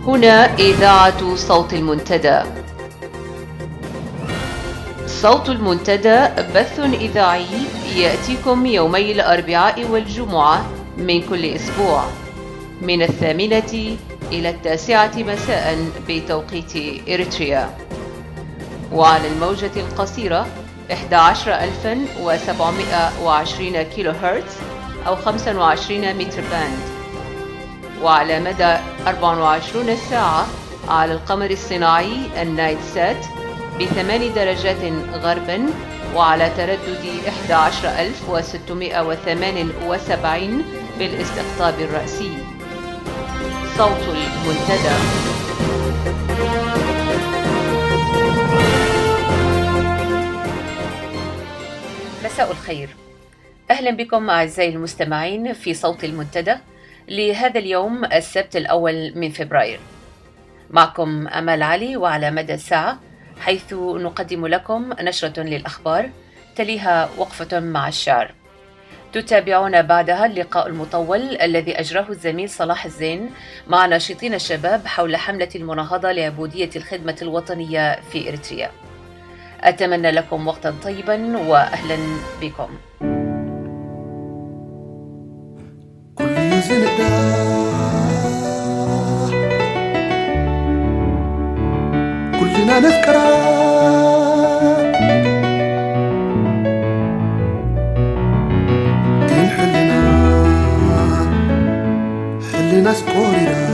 هنا إذاعة صوت المنتدى. صوت المنتدى بث إذاعي يأتيكم يومي الأربعاء والجمعة من كل أسبوع من 8 إلى 9 مساء بتوقيت إريتريا، وعلى الموجة القصيرة 11720 كيلو هرتز أو 25 متر باند، وعلى مدى 24 ساعة على القمر الصناعي النايت سات ب8 درجات غربا وعلى تردد 11678 بالاستقطاب الرأسي. صوت المنتدى. مساء الخير، أهلا بكم أعزائي المستمعين في صوت المنتدى لهذا اليوم السبت الأول من فبراير. معكم أمال علي، وعلى مدى ساعة حيث نقدم لكم نشرة للأخبار تليها وقفة مع الشعر. تتابعون بعدها اللقاء المطول الذي أجراه الزميل صلاح الزين مع ناشطين الشباب حول حملة المناهضة لعبودية الخدمة الوطنية في إريتريا. أتمنى لكم وقتا طيبا وأهلا بكم. كل زنقة كلنا نذكرها، دين حلنا سكورينا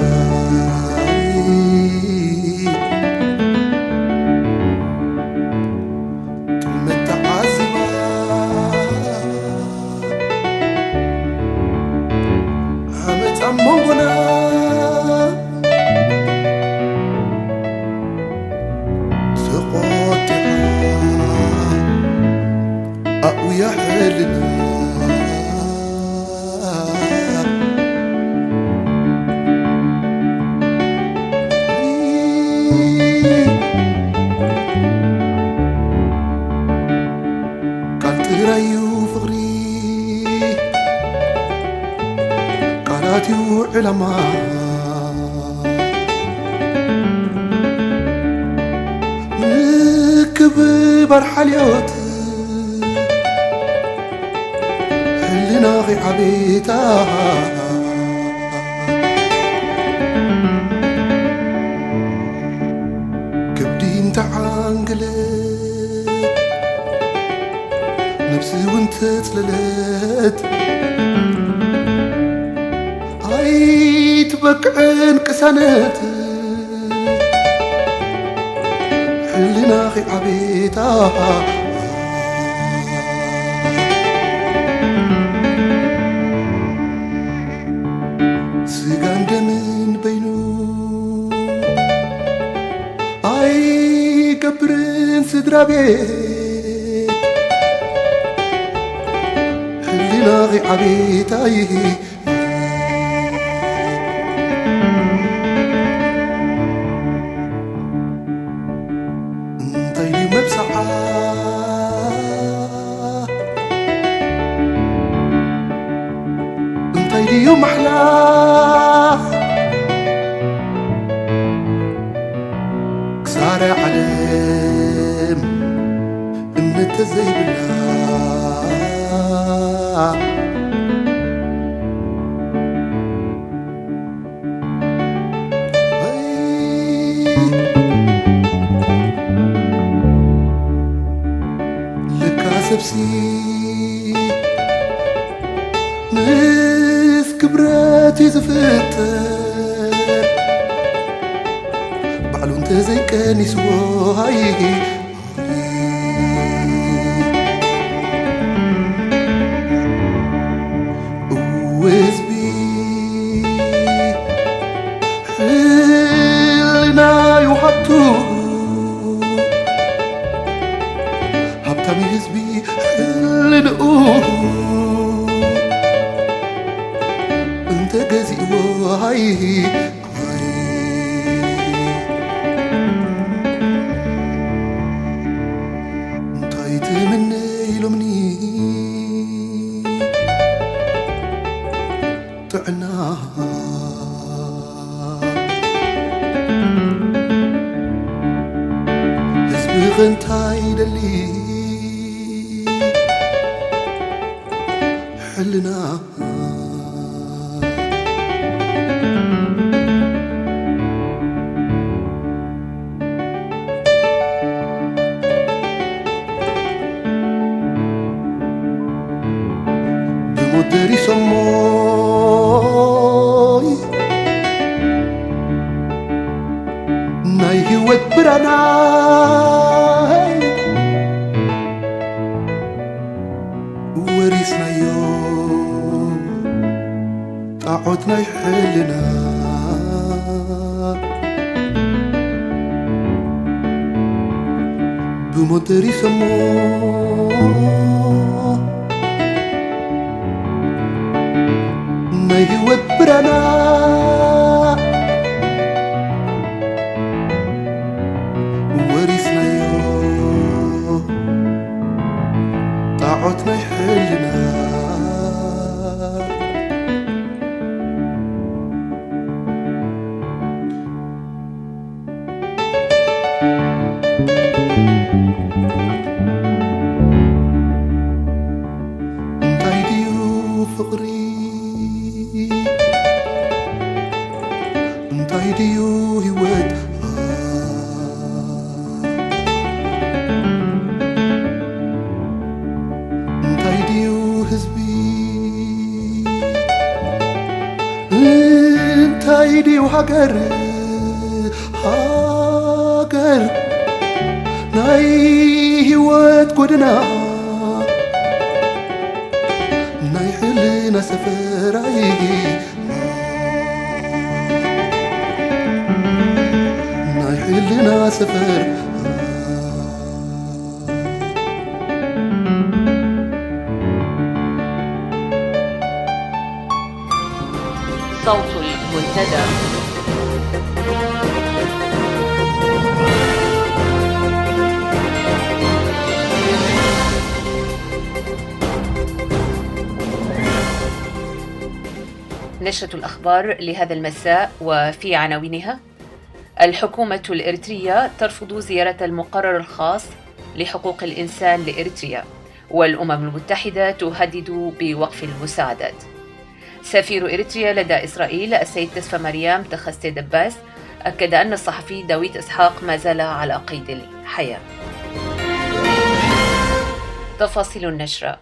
برحليوت حلنا غي عبيتها كبدين تعانقلت نفسي وانت تللت اي تبكعن كسنت حلنا غي عبيتها سيقان دمن بينو اي قبرن سدرا بيت حلنا غي عبيتها يوم أحلاه كسار علم إن تزي بالله لك سبسي كبراتي زفتر بعلو انت زي كان يسواي وزبي حلنا يحطو هبتامي هزبي حلنا تجزي وهاي طيت مني لمني طعنا خنتاي دلي حلنا بمدري سموي ناي هوت براناي وريسنا يوم تعودنا يحلنا بمدري سموي ناي هوت براناي وريسنا يوم تعودنا يحلنا انتايديو فقري انتايديو هوت انتايديو حزبي انتايديو هاجر هاجر ناي هوت قدنا ناي حلنا سفراي ناي حلنا سفر صوت المنتدى. نشرة الأخبار لهذا المساء وفي عناوينها: الحكومة الإريترية ترفض زيارة المقرر الخاص لحقوق الإنسان لإريتريا، والأمم المتحدة تهدد بوقف المساعدات. سفير إريتريا لدى إسرائيل السيد تسفى مريم تخستي دباس أكد أن الصحفي داويد إسحاق ما زال على قيد الحياة. تفاصيل النشرة.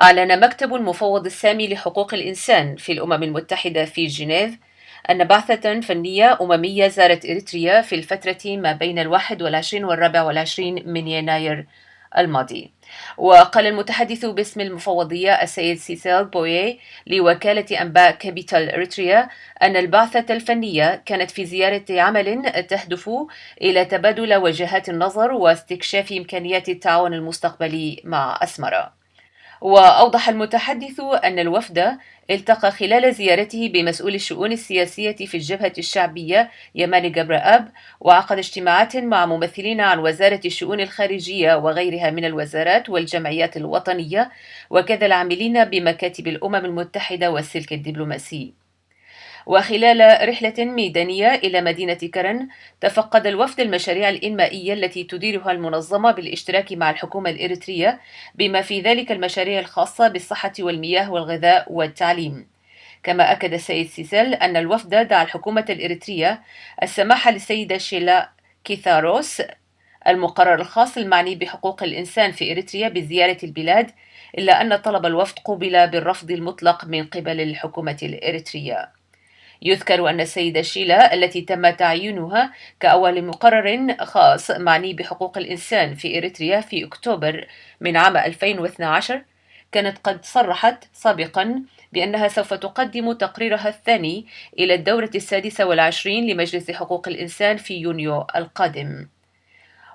أعلن مكتب المفوض السامي لحقوق الإنسان في الأمم المتحدة في جنيف أن بعثة فنية أممية زارت إريتريا في الفترة ما بين 21 و24 من يناير الماضي. وقال المتحدث باسم المفوضية السيد سيسيل بويه لوكالة أنباء كابيتال إريتريا أن البعثة الفنية كانت في زيارة عمل تهدف إلى تبادل وجهات النظر واستكشاف إمكانيات التعاون المستقبلي مع أسمرة. وأوضح المتحدث أن الوفد التقى خلال زيارته بمسؤول الشؤون السياسية في الجبهة الشعبية يماني جبرآب، وعقد اجتماعات مع ممثلين عن وزارة الشؤون الخارجية وغيرها من الوزارات والجمعيات الوطنية، وكذا العاملين بمكاتب الأمم المتحدة والسلك الدبلوماسي. وخلال رحلة ميدانية إلى مدينة كرن، تفقد الوفد المشاريع الإنمائية التي تديرها المنظمة بالاشتراك مع الحكومة الإريترية، بما في ذلك المشاريع الخاصة بالصحة والمياه والغذاء والتعليم. كما أكد السيد سيسل أن الوفد دعا الحكومة الإريترية السماح للسيدة شيلا كيثاروس المقرر الخاص المعني بحقوق الإنسان في إريتريا بزيارة البلاد، إلا أن طلب الوفد قوبل بالرفض المطلق من قبل الحكومة الإريترية. يذكر أن السيدة شيلا التي تم تعيينها كأول مقرر خاص معني بحقوق الإنسان في إريتريا في أكتوبر من عام 2012 كانت قد صرحت سابقا بأنها سوف تقدم تقريرها الثاني إلى الدورة 26 لمجلس حقوق الإنسان في يونيو القادم.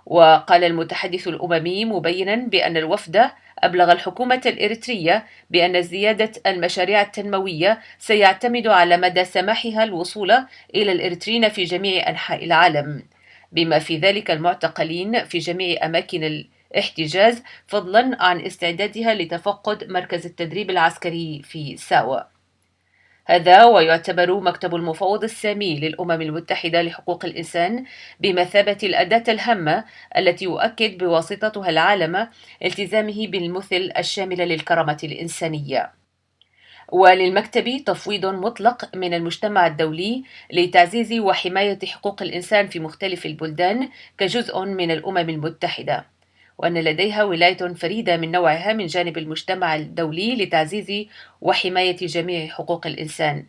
وقال المتحدث الأممي مبينا بأن الوفد أبلغ الحكومة الإريترية بأن زيادة المشاريع التنموية سيعتمد على مدى سماحها الوصول إلى الإريتريين في جميع أنحاء العالم، بما في ذلك المعتقلين في جميع أماكن الاحتجاز، فضلا عن استعدادها لتفقد مركز التدريب العسكري في ساوا. هذا ويعتبر مكتب المفوض السامي للأمم المتحدة لحقوق الإنسان بمثابة الأداة الهامة التي يؤكد بواسطتها العالم التزامه بالمثل الشامل للكرامة الإنسانية. وللمكتب تفويض مطلق من المجتمع الدولي لتعزيز وحماية حقوق الإنسان في مختلف البلدان كجزء من الأمم المتحدة، وأن لديها ولاية فريدة من نوعها من جانب المجتمع الدولي لتعزيز وحماية جميع حقوق الإنسان.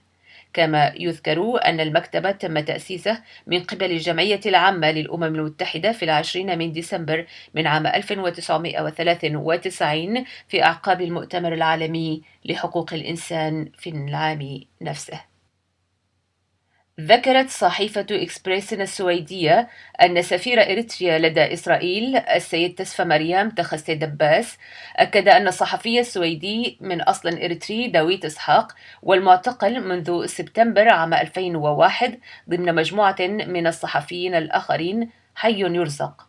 كما يذكر أن المكتب تم تأسيسه من قبل الجمعية العامة للأمم المتحدة في 20 من ديسمبر من عام 1993 في أعقاب المؤتمر العالمي لحقوق الإنسان في العام نفسه. ذكرت صحيفة إكسبريسن السويدية أن سفير إريتريا لدى إسرائيل السيد تسفى مريم تخستي دباس أكد أن الصحفي السويدي من أصل إريتري داويت إسحاق والمعتقل منذ سبتمبر عام 2001 ضمن مجموعة من الصحفيين الآخرين حي يرزق.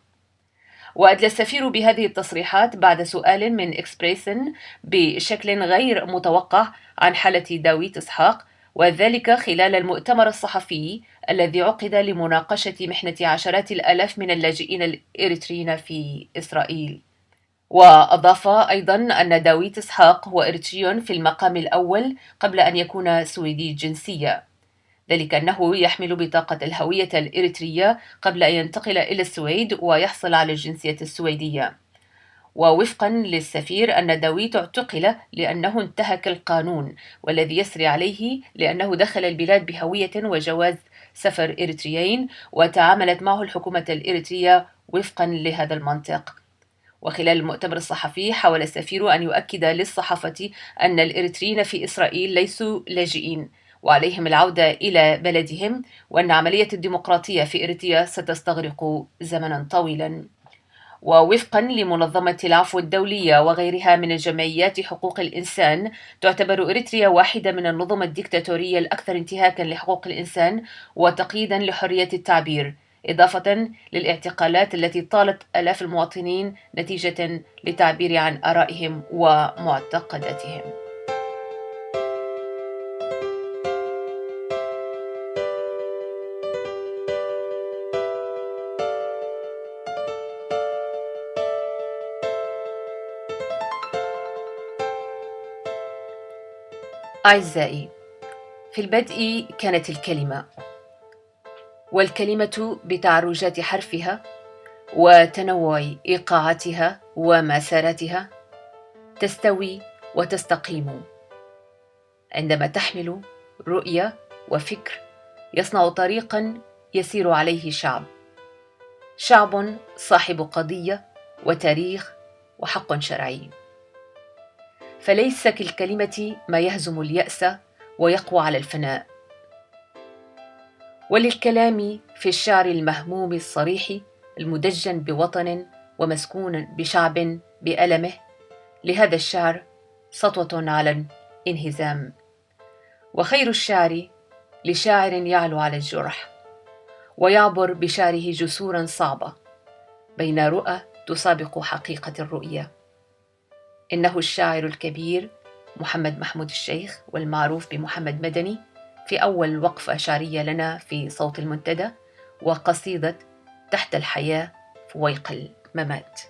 وأدلى السفير بهذه التصريحات بعد سؤال من إكسبريسن بشكل غير متوقع عن حالة داويت إسحاق، وذلك خلال المؤتمر الصحفي الذي عقد لمناقشة محنة عشرات الآلاف من اللاجئين الإريتريين في إسرائيل. وأضاف أيضا أن داويت إسحاق هو إريتريون في المقام الأول قبل أن يكون سويدي الجنسية، ذلك أنه يحمل بطاقة الهوية الإريترية قبل أن ينتقل إلى السويد ويحصل على الجنسية السويدية. ووفقا للسفير أن داويت اعتقل لأنه انتهك القانون، والذي يسري عليه لأنه دخل البلاد بهوية وجواز سفر إريتريين، وتعاملت معه الحكومة الإريترية وفقا لهذا المنطق. وخلال المؤتمر الصحفي حاول السفير أن يؤكد للصحافة أن الإريتريين في إسرائيل ليسوا لاجئين وعليهم العودة إلى بلدهم، وأن عملية الديمقراطية في إريتريا ستستغرق زمنا طويلا. ووفقا لمنظمة العفو الدولية وغيرها من الجمعيات حقوق الإنسان، تعتبر إريتريا واحدة من النظم الديكتاتورية الأكثر انتهاكا لحقوق الإنسان وتقييدا لحرية التعبير، إضافة للاعتقالات التي طالت آلاف المواطنين نتيجة للتعبير عن آرائهم ومعتقداتهم. أعزائي، في البدء كانت الكلمة، والكلمة بتعرجات حرفها وتنوع إيقاعاتها ومساراتها تستوي وتستقيم عندما تحمل رؤية وفكر يصنع طريقا يسير عليه شعب صاحب قضية وتاريخ وحق شرعي. فليس كالكلمة ما يهزم اليأس ويقوى على الفناء. وللكلام في الشعر المهموم الصريح المدجن بوطن ومسكون بشعب بألمه، لهذا الشعر سطوة على الانهزام. وخير الشعر لشاعر يعلو على الجرح ويعبر بشعره جسورا صعبة بين رؤى تسابق حقيقة الرؤية. إنه الشاعر الكبير محمد محمود الشيخ، والمعروف بمحمد مدني، في أول وقفة شعرية لنا في صوت المنتدى، وقصيدة تحت الحياة فويق الممات.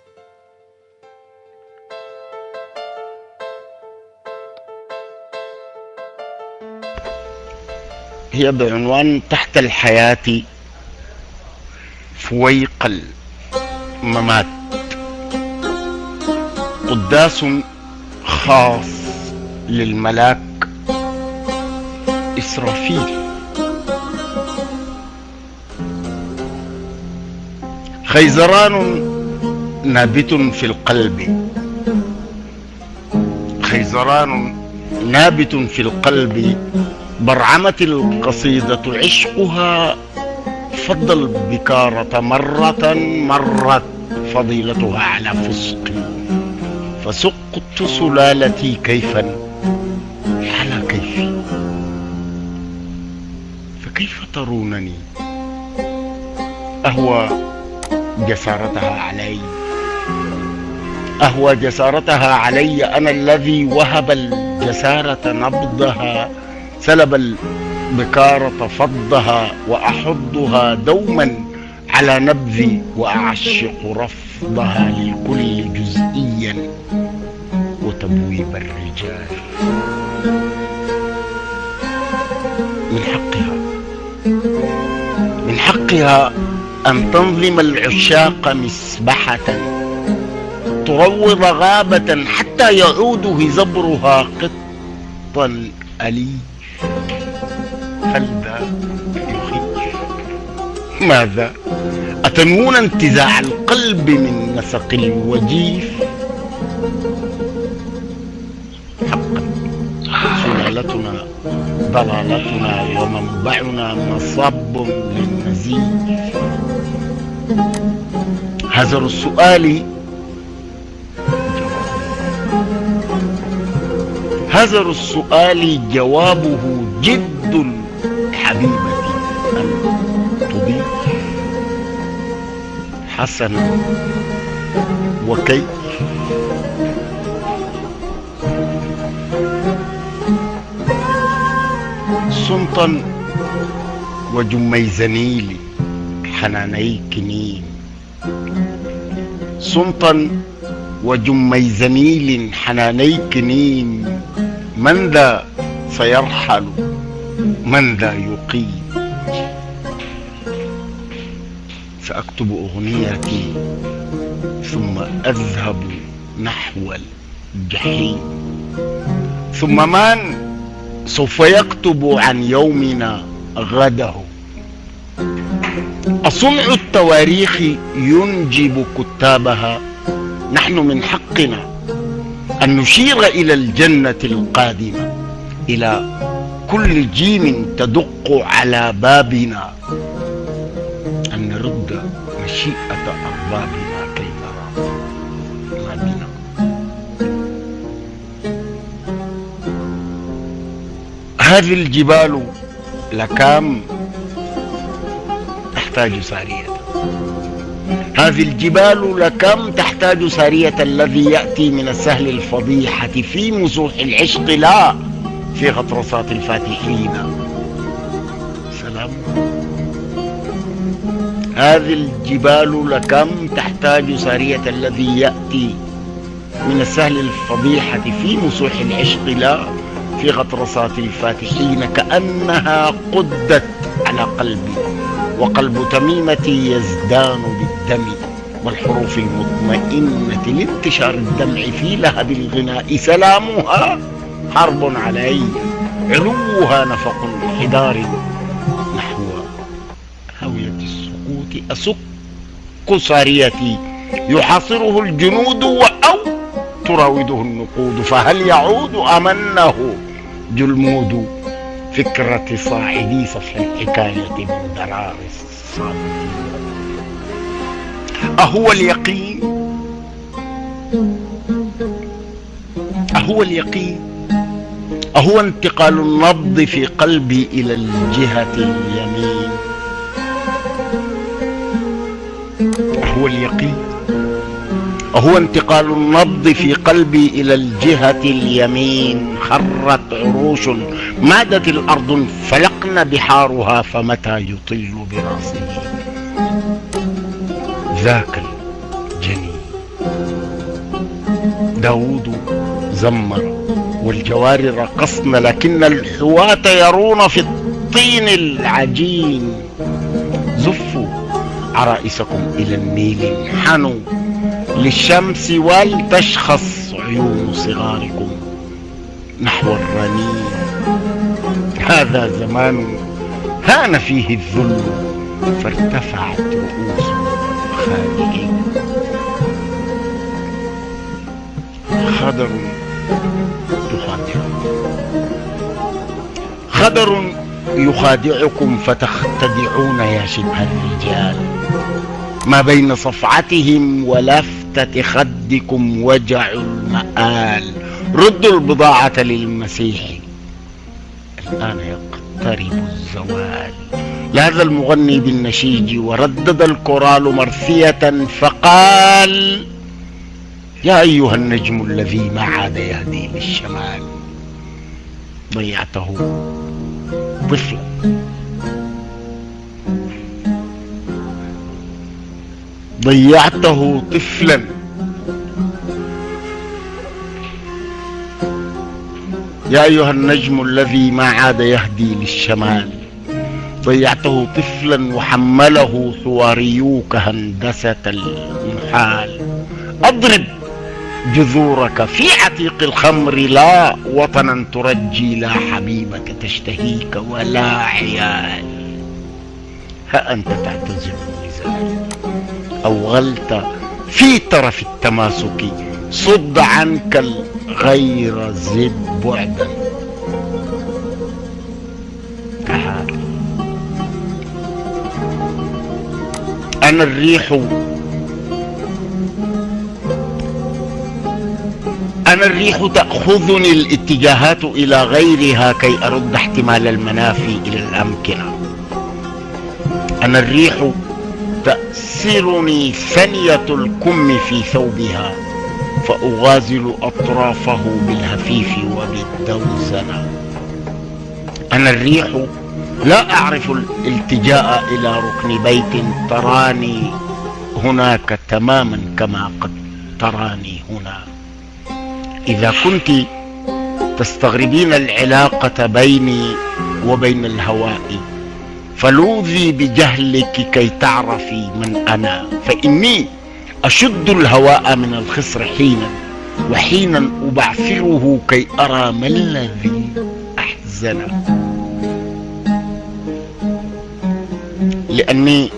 هي بعنوان تحت الحياة فويق الممات. قداس خاص للملاك إسرافيل. خيزران نابت في القلب، خيزران نابت في القلب، برعمت القصيدة عشقها فض البكارة مرت فضيلتها على فسق، فسقت سلالتي كيفا على كيفي، فكيف ترونني أهوى جسارتها علي، أهوى جسارتها علي، أنا الذي وهب الجسارة نبضها سلب البكارة فضها وأحضها دوما على نبذي وأعشق رفضها للكل جزئيا وتبويب الرجال. من حقها أن تنظم العشاق مسبحة تروض غابة حتى يعود هزبرها قطا أليف. هل ذا يخيف؟ ماذا؟ أتنوون انتزاع القلب من نسق الوجيف؟ حقا سلالتنا ضلالتنا ومنبعنا مصب للنزيف. هزر السؤال هزر السؤال جوابه جد حبيبتي أن تضيف. حسنا وكيف؟ صمتا وجميزنيلي حنانيك نيم. صمتا وجميزنيل حنانيك نيم. من ذا سيرحل من ذا يقيم. سأكتب أغنيتي ثم أذهب نحو الجحيم. ثم من سوف يكتب عن يومنا غده؟ أصنع التواريخ ينجب كتابها؟ نحن من حقنا أن نشير إلى الجنة القادمة، إلى كل جيم تدق على بابنا، أن نرد مشيئة أربابنا كي نرى ما بنا. هذه الجبال لكام تحتاج سارية. هذه الجبال لكم تحتاج سارية الذي يأتي من السهل الفضيحة في مسوح العشق لا في غطرسات الفاتحين. سلام. هذه الجبال لكم تحتاج سارية الذي يأتي من السهل الفضيحة في مسوح العشق لا في غطرسات الفاتحين. كأنها قدت على قلبي وقلب تميمتي يزدان بالدم والحروف المطمئنة لانتشار الدمع في لهب الغناء. سلامها حرب علي، علوها نفق حدار نحو هاوية السقوط. أسك ساريتي يحاصره الجنود أو تراوده النقود. فهل يعود أمنه جلمود فكرة صاعدي صفح الحكاية من درار الصامتين؟ أهو اليقين؟ أهو اليقين؟ أهو انتقال النبض في قلبي إلى الجهة اليمين؟ أهو اليقين؟ أهو انتقال النبض في قلبي إلى الجهة اليمين؟ خرت عروش مادت الأرض انفلقن بحارها، فمتى يطل براسه ذاك الجنين؟ داود زمر والجواري رقصن، لكن الحواة يرون في الطين العجين. زفوا عرائسكم إلى النيل، انحنوا للشمس ولتشخص عيون صغاركم نحو الرنين. هذا زمان هان فيه الذل فارتفعت رؤوس خادعين. خدر خدر يخادعكم فتختدعون يا شبه الرجال. ما بين صفعتهم ولفتة خدكم وجع المآل. ردوا البضاعة للمسيح، الآن يقترب الزوال. لهذا المغني بالنشيج وردد الكورال مرثية فقال: يا أيها النجم الذي ما عاد يهدي للشمال، ضيعته طفلا. ضيعته طفلا. يا أيها النجم الذي ما عاد يهدي للشمال، ضيعته طفلا وحمله حواريوك هندسة المحال. أضرب جذورك في عتيق الخمر، لا وطنا ترجي، لا حبيبك تشتهيك ولا عيال. ها أنت تعتزل النزال، أوغلت في طرف التماسك، صد عنك الغير، زد بعدا. تعال. أنا الريح تأخذني الاتجاهات إلى غيرها كي أرد احتمال المنافي إلى الأمكنة. أنا الريح تأسرني ثنية الكم في ثوبها، فأغازل أطرافه بالهفيف وبالدوزنة. أنا الريح لا أعرف الالتجاء إلى ركن بيت، تراني هناك تماما كما قد تراني هنا. إذا كنت تستغربين العلاقة بيني وبين الهواء، فلوذي بجهلك كي تعرفي من أنا، فإني أشد الهواء من الخصر حينا، وحينا أبعثره كي أرى ما الذي أحزن. لأني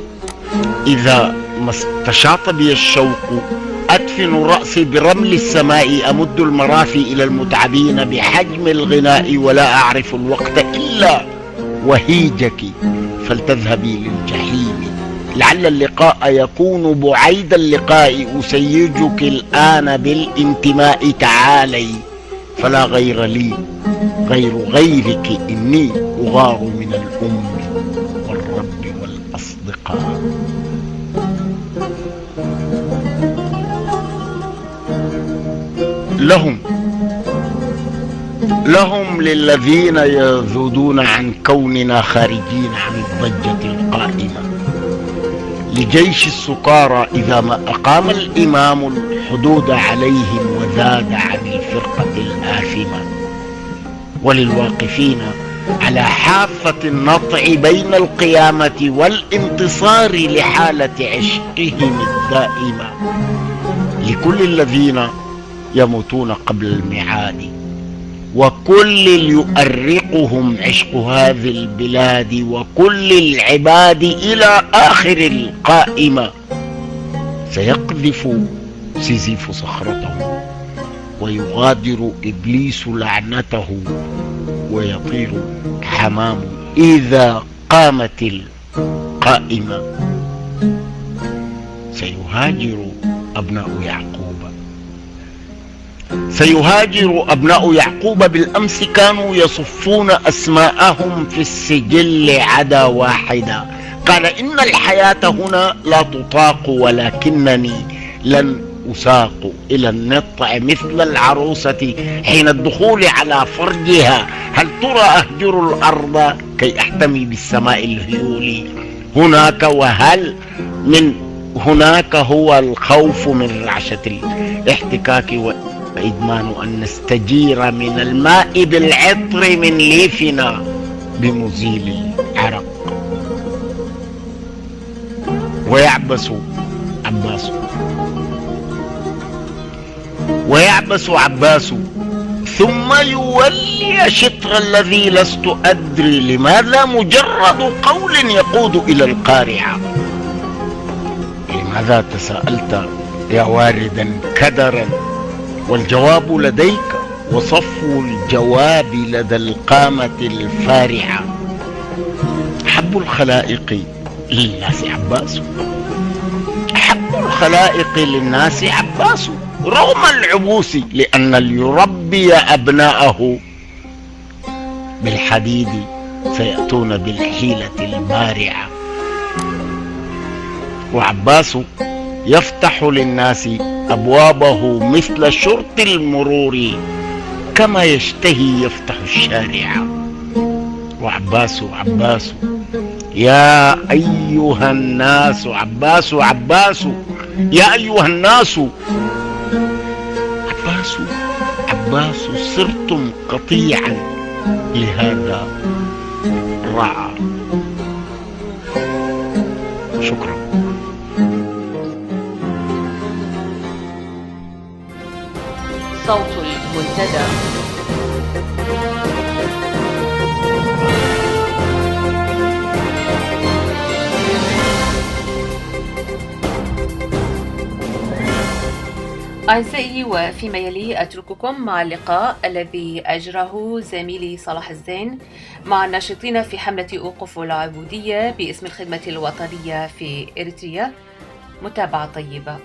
إذا ما استشاط بي الشوق أدفن رأسي برمل السماء، أمد المرافي إلى المتعبين بحجم الغناء، ولا أعرف الوقت إلا وهيجك، فلتذهبي للجحيم. لعل اللقاء يكون بعيد اللقاء، أسيجك الآن بالانتماء. تعالي، فلا غير لي غير غيرك، إني أغار من الأم والرب والأصدقاء. لهم للذين يذودون عن كوننا خارجين عن الضجة القائمة، لجيش السكارى إذا ما أقام الإمام الحدود عليهم وزاد عن الفرقة الآثمة، وللواقفين على حافة النطع بين القيامة والانتصار لحالة عشقهم الدائمة، لكل الذين يموتون قبل الميعاد، وكل يؤرقهم عشق هذه البلاد، وكل العباد إلى آخر القائمة. سيقذف سيزيف صخرته، ويغادر إبليس لعنته، ويطير حمام إذا قامت القائمة. سيهاجر أبناء يعقوب بالأمس كانوا يصفون أسماءهم في السجل عدا واحدة. قال إن الحياة هنا لا تطاق، ولكنني لن أساق إلى النطع مثل العروسة حين الدخول على فرجها. هل ترى أهجر الأرض كي أحتمي بالسماء الهيول هناك؟ وهل من هناك هو الخوف من رعشة الاحتكاك وإدمان أن نستجير من الماء بالعطر من ليفنا بمزيل العرق. ويعبس عباس ثم يولي شطر الذي لست أدري لماذا، مجرد قول يقود إلى القارعة. لماذا تساءلت يا واردا كدرا، والجواب لديك، وصفو الجواب لدى القامة الفارعة. حب الخلائق للناس عباس، رغم العبوس، لأن ليربي أبناءه بالحديد سيأتون بالحيلة البارعة. وعباس يفتح للناس أبوابه مثل شرط المرور، كما يشتهي يفتح الشارع. وعباس عباس، يا أيها الناس عباس عباس، يا أيها الناس عباس عباس، صرتم قطيعا لهذا الرعى. شكرا. صوت المنتدى. أعزائي، وفيما يلي أترككم مع اللقاء الذي أجره زميلي صلاح الزين مع الناشطين في حملة أوقفوا العبودية باسم الخدمة الوطنية في إريتريا. متابعة طيبة.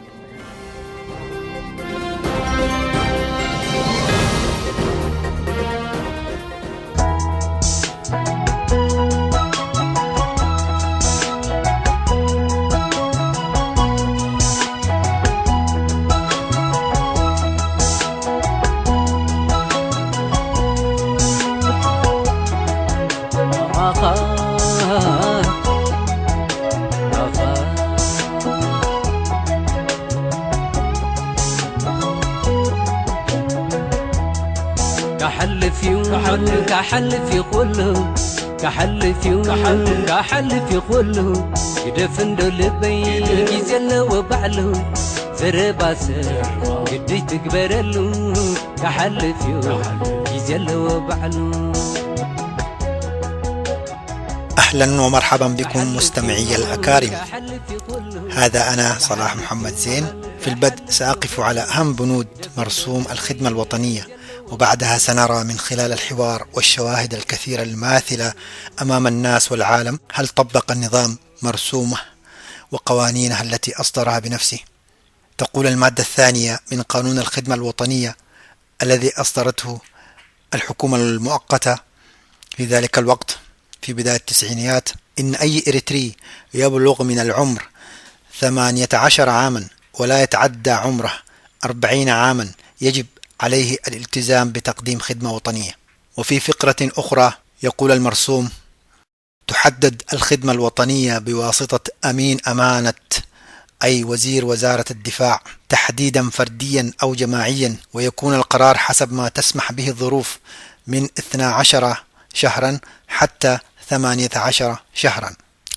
كحلف يقوله كحلف يقوله يدفن دلبي يزل وبعله زرباسر قدي تكبرله كحلف يزل وبعله. أهلا ومرحبا بكم مستمعي الأكارم. هذا أنا صلاح محمد زين. في البدء سأقف على أهم بنود مرسوم الخدمة الوطنية، وبعدها سنرى من خلال الحوار والشواهد الكثيرة الماثلة أمام الناس والعالم هل طبق النظام مرسومه وقوانينه التي أصدرها بنفسه. تقول المادة الثانية من قانون الخدمة الوطنية الذي أصدرته الحكومة المؤقتة في ذلك الوقت في بداية التسعينيات: إن أي إريتري يبلغ من العمر 18 عاما ولا يتعدى عمره 40 عاما يجب عليه الالتزام بتقديم خدمة وطنية. وفي فقرة أخرى يقول المرسوم: تحدد الخدمة الوطنية بواسطة أمين أمانة أي وزير وزارة الدفاع تحديدا فرديا أو جماعيا، ويكون القرار حسب ما تسمح به الظروف من 12 شهرا حتى 18 شهرا،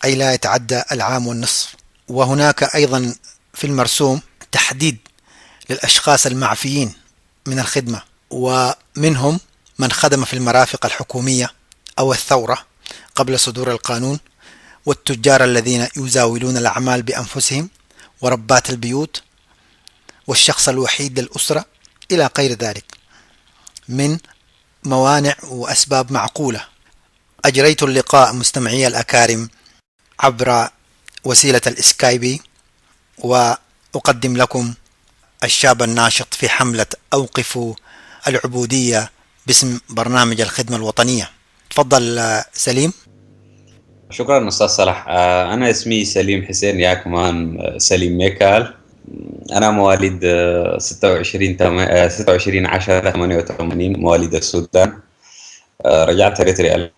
أي لا يتعدى العام والنصف. وهناك أيضا في المرسوم تحديد للأشخاص المعفيين من الخدمة، ومنهم من خدم في المرافق الحكومية أو الثورة قبل صدور القانون، والتجار الذين يزاولون الأعمال بأنفسهم، وربات البيوت، والشخص الوحيد للأسرة، إلى غير ذلك من موانع وأسباب معقولة. أجريت اللقاء مستمعي الأكارم عبر وسيلة الإسكايبي، وأقدم لكم الشاب الناشط في حملة أوقفوا العبودية باسم برنامج الخدمة الوطنية. تفضل سليم. شكرا أستاذ صلاح. أنا اسمي سليم حسين، يا كمان سليم ميكال. أنا مواليد 26/10/88، مواليد السودان. رجعت إريتريا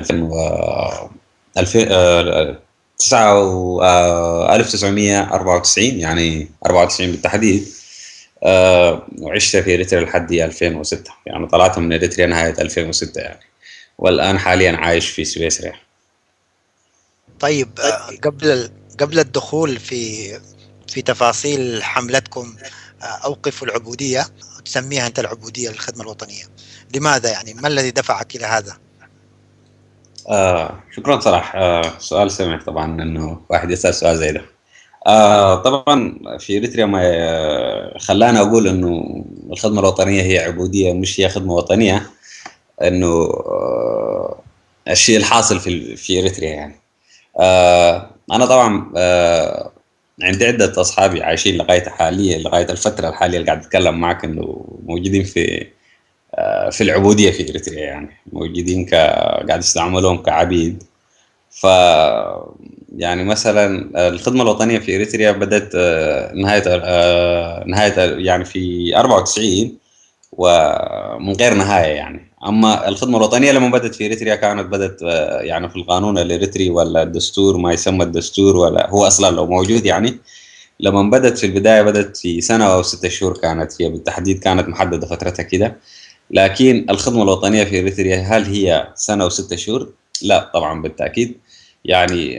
1994، يعني 94 بالتحديد. وعشت في إريتريا لحد 2006، يعني طلعت من إريتريا نهاية 2006 يعني، والآن حاليا عايش في سويسرا. طيب، قبل الدخول في تفاصيل حملتكم أوقفوا العبودية، تسميها أنت العبودية للخدمة الوطنية، لماذا يعني؟ ما الذي دفعك إلى هذا؟ شكرا صراحة. سؤال سمح طبعا إنه واحد يسأل سؤال زي ده. طبعا في إريتريا ما خلاني أقول إنه الخدمة الوطنية هي عبودية مش هي خدمة وطنية، إنه الشيء الحاصل في إريتريا يعني. أنا طبعا عندي عدة أصحابي عايشين لغاية الفترة الحالية اللي قاعد أتكلم معك، إنه موجودين في العبودية في إريتريا، يعني موجودين قاعد يستعملوهم كعبيد. ف يعني مثلا الخدمة الوطنية في إريتريا بدأت نهاية يعني في 94 ومن غير نهاية يعني. أما الخدمة الوطنية لما بدأت في إريتريا كانت بدأت يعني في القانون الإريتري ولا الدستور، ما يسمى الدستور ولا هو أصلا لو موجود يعني. لما بدأت في البداية بدأت في سنة أو 6 شهور، كانت هي بالتحديد كانت محددة فترتها كده. لكن الخدمة الوطنية في إريتريا هل هي سنة و6 شهور؟ لا طبعا بالتأكيد. يعني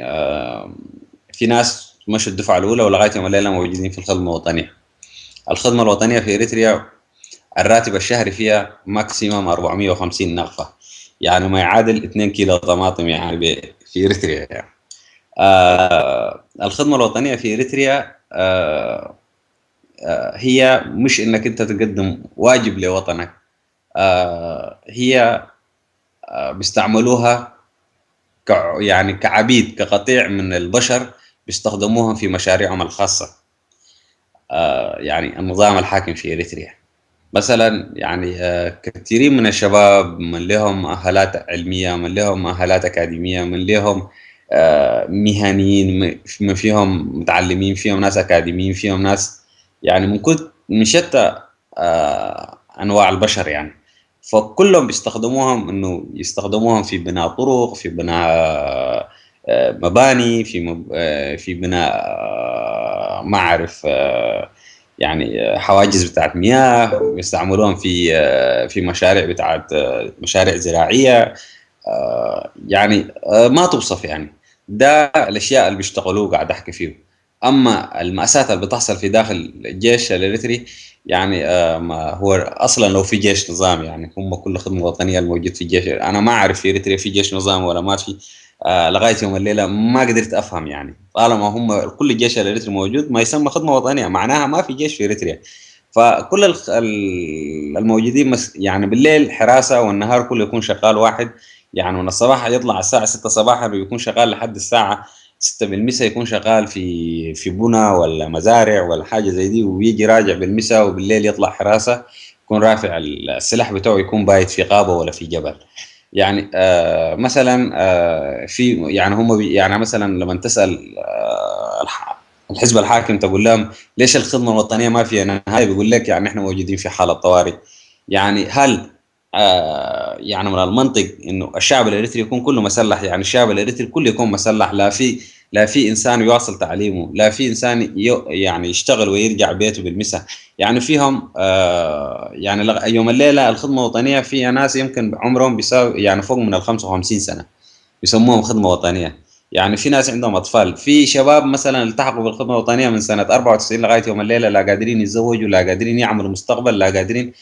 في ناس مشوا الدفعة الأولى ولغاية يوم الليلة موجودين في الخدمة الوطنية. الخدمة الوطنية في إريتريا الراتب الشهري فيها ماكسيموم 450 نغفة، يعني ما يعادل 2 كيلو طماطم يعني في إريتريا يعني. الخدمة الوطنية في إريتريا هي مش إنك أنت تقدم واجب لوطنك، هي بيستعملوها يعني كعبيد، كقطيع من البشر بيستخدموها في مشاريعهم الخاصة. يعني النظام الحاكم في إريتريا مثلا يعني كثيرين من الشباب من لهم مؤهلات علمية، من لهم مؤهلات أكاديمية، من لهم مهنيين، من فيهم متعلمين، فيهم ناس أكاديميين، فيهم ناس يعني من شتى أنواع البشر يعني. فكلهم بيستخدموهم إنه يستخدموهم في بناء طرق، في بناء مباني، في بناء ما أعرف يعني حواجز بتاعت مياه، يستعملوهم في مشاريع بتاعت مشاريع زراعية يعني ما توصف يعني. ده الأشياء اللي بيشتغلوه قاعد أحكي فيه. أما المأساة اللي بتحصل في داخل الجيش الإريتري يعني ما هو أصلا لو في جيش نظام يعني، هم كل خدمة وطنية الموجود في الجيش. أنا ما أعرف في إريتريا في جيش نظام ولا ما في. لغاية يوم الليلة ما قدرت أفهم يعني. طالما هم كل الجيش الإريتري موجود ما يسمى خدمة وطنية، معناها ما في جيش في إريتريا. فكل الموجودين يعني بالليل حراسة والنهار كله يكون شغال واحد. يعني من الصباح يطلع الساعة 6 صباحا ويكون شغال لحد الساعة 6 بالمساء، يكون شغال في بنا ولا مزارع ولا حاجة زي دي، ويجي راجع بالمساء وبالليل يطلع حراسة، يكون رافع السلاح بتاعه، يكون بايت في غابة ولا في جبل. يعني مثلا في يعني هم يعني مثلا لما تسأل الحزب الحاكم تقول لهم ليش الخدمة الوطنية ما فيها نهاية، بيقول لك يعني احنا موجودين في حالة طوارئ. يعني هل يعني من المنطق انه الشعب الاريتري يكون كله مسلح؟ يعني الشعب الاريتري كله يكون مسلح، لا في انسان يواصل تعليمه، لا في انسان يعني يشتغل ويرجع بيته بالمساء. يعني فيهم يعني يوم الليله الخدمه الوطنيه فيها ناس يمكن عمرهم بيساوي يعني فوق من ال 55 سنه يسموهم خدمه وطنيه. يعني في ناس عندهم اطفال، في شباب مثلا التحقوا بالخدمه الوطنيه من سنه 94 لغايه يوم الليله لا قادرين يتزوجوا، لا قادرين يعملوا مستقبل، لا قادرين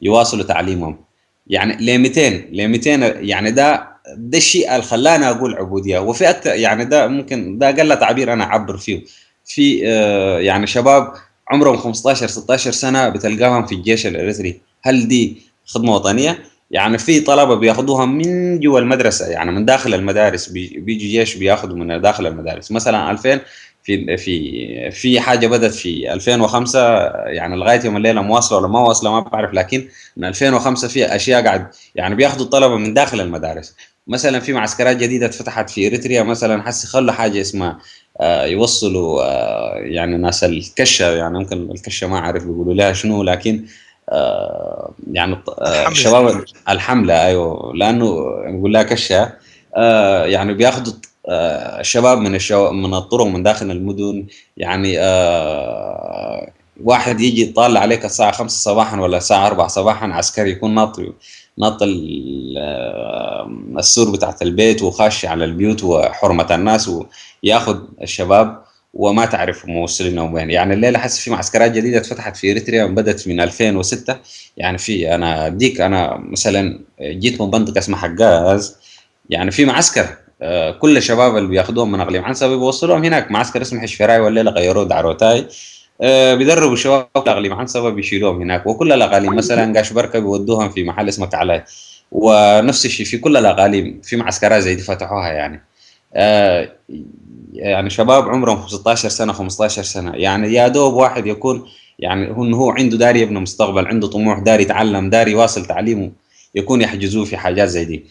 يواصلوا تعليمهم. يعني ل 200 يعني ده الشيء اللي خلاني اقول عبوديه. وفي اكثر يعني، ده ممكن ده اقل تعبير انا اعبر فيه. في يعني شباب عمرهم 15 16 سنه بتلقاهم في الجيش الاريتري. هل دي خدمه وطنيه؟ يعني في طلبه بياخذوها من جوا المدرسه، يعني من داخل المدارس بيجي جيش بياخذوا من داخل المدارس. مثلا 2000 في حاجه بدات في 2005 يعني لغايه يوم الليله مواصله ولا ما واصله ما بعرف، لكن من 2005 في اشياء قاعد يعني بياخذوا الطلبه من داخل المدارس. مثلا في معسكرات جديده اتفتحت في اريتريا، مثلا حس خلوا حاجه اسمها يوصلوا يعني ناس الكشه، يعني ممكن الكشه ما اعرف بيقولوا لها شنو، لكن يعني الشباب الحمله ايوه، لانه نقول لها كشه. يعني بياخذوا الشباب من الطرق من داخل المدن. يعني واحد يجي يطالع عليك الساعة 5 صباحا ولا الساعة 4 صباحا، عسكري يكون ناط السور بتاعت البيت وخاشي على البيوت وحرمة الناس وياخذ الشباب وما تعرف موصلينهم وين. يعني الليلة حس في معسكرات جديدة اتفتحت في إريتريا بدأت من 2006. يعني أنا مثلا جيت من منطقة اسمها حجاز، يعني في معسكر كل الشباب اللي بياخذوهم من اقليم عنصبي بيوصلوهم هناك معسكر اسمه حشفراي، والليله غيروه دعروتاي. بيدربوا الشباب في اقليم عنصبي بيشيلوهم هناك. وكل الاقاليم مثلا قاش بركه بيودوهم في محل اسمه كعلاي، ونفس الشيء في كل الاقاليم في معسكرات زي دي فتحوها يعني. يعني شباب عمرهم 16 سنه 15 سنه، يعني يا دوب واحد يكون يعني هو عنده داري يبني مستقبل، عنده طموح، داري يتعلم، داري يواصل تعليمه، يكون يحجزوه في حاجات زي دي.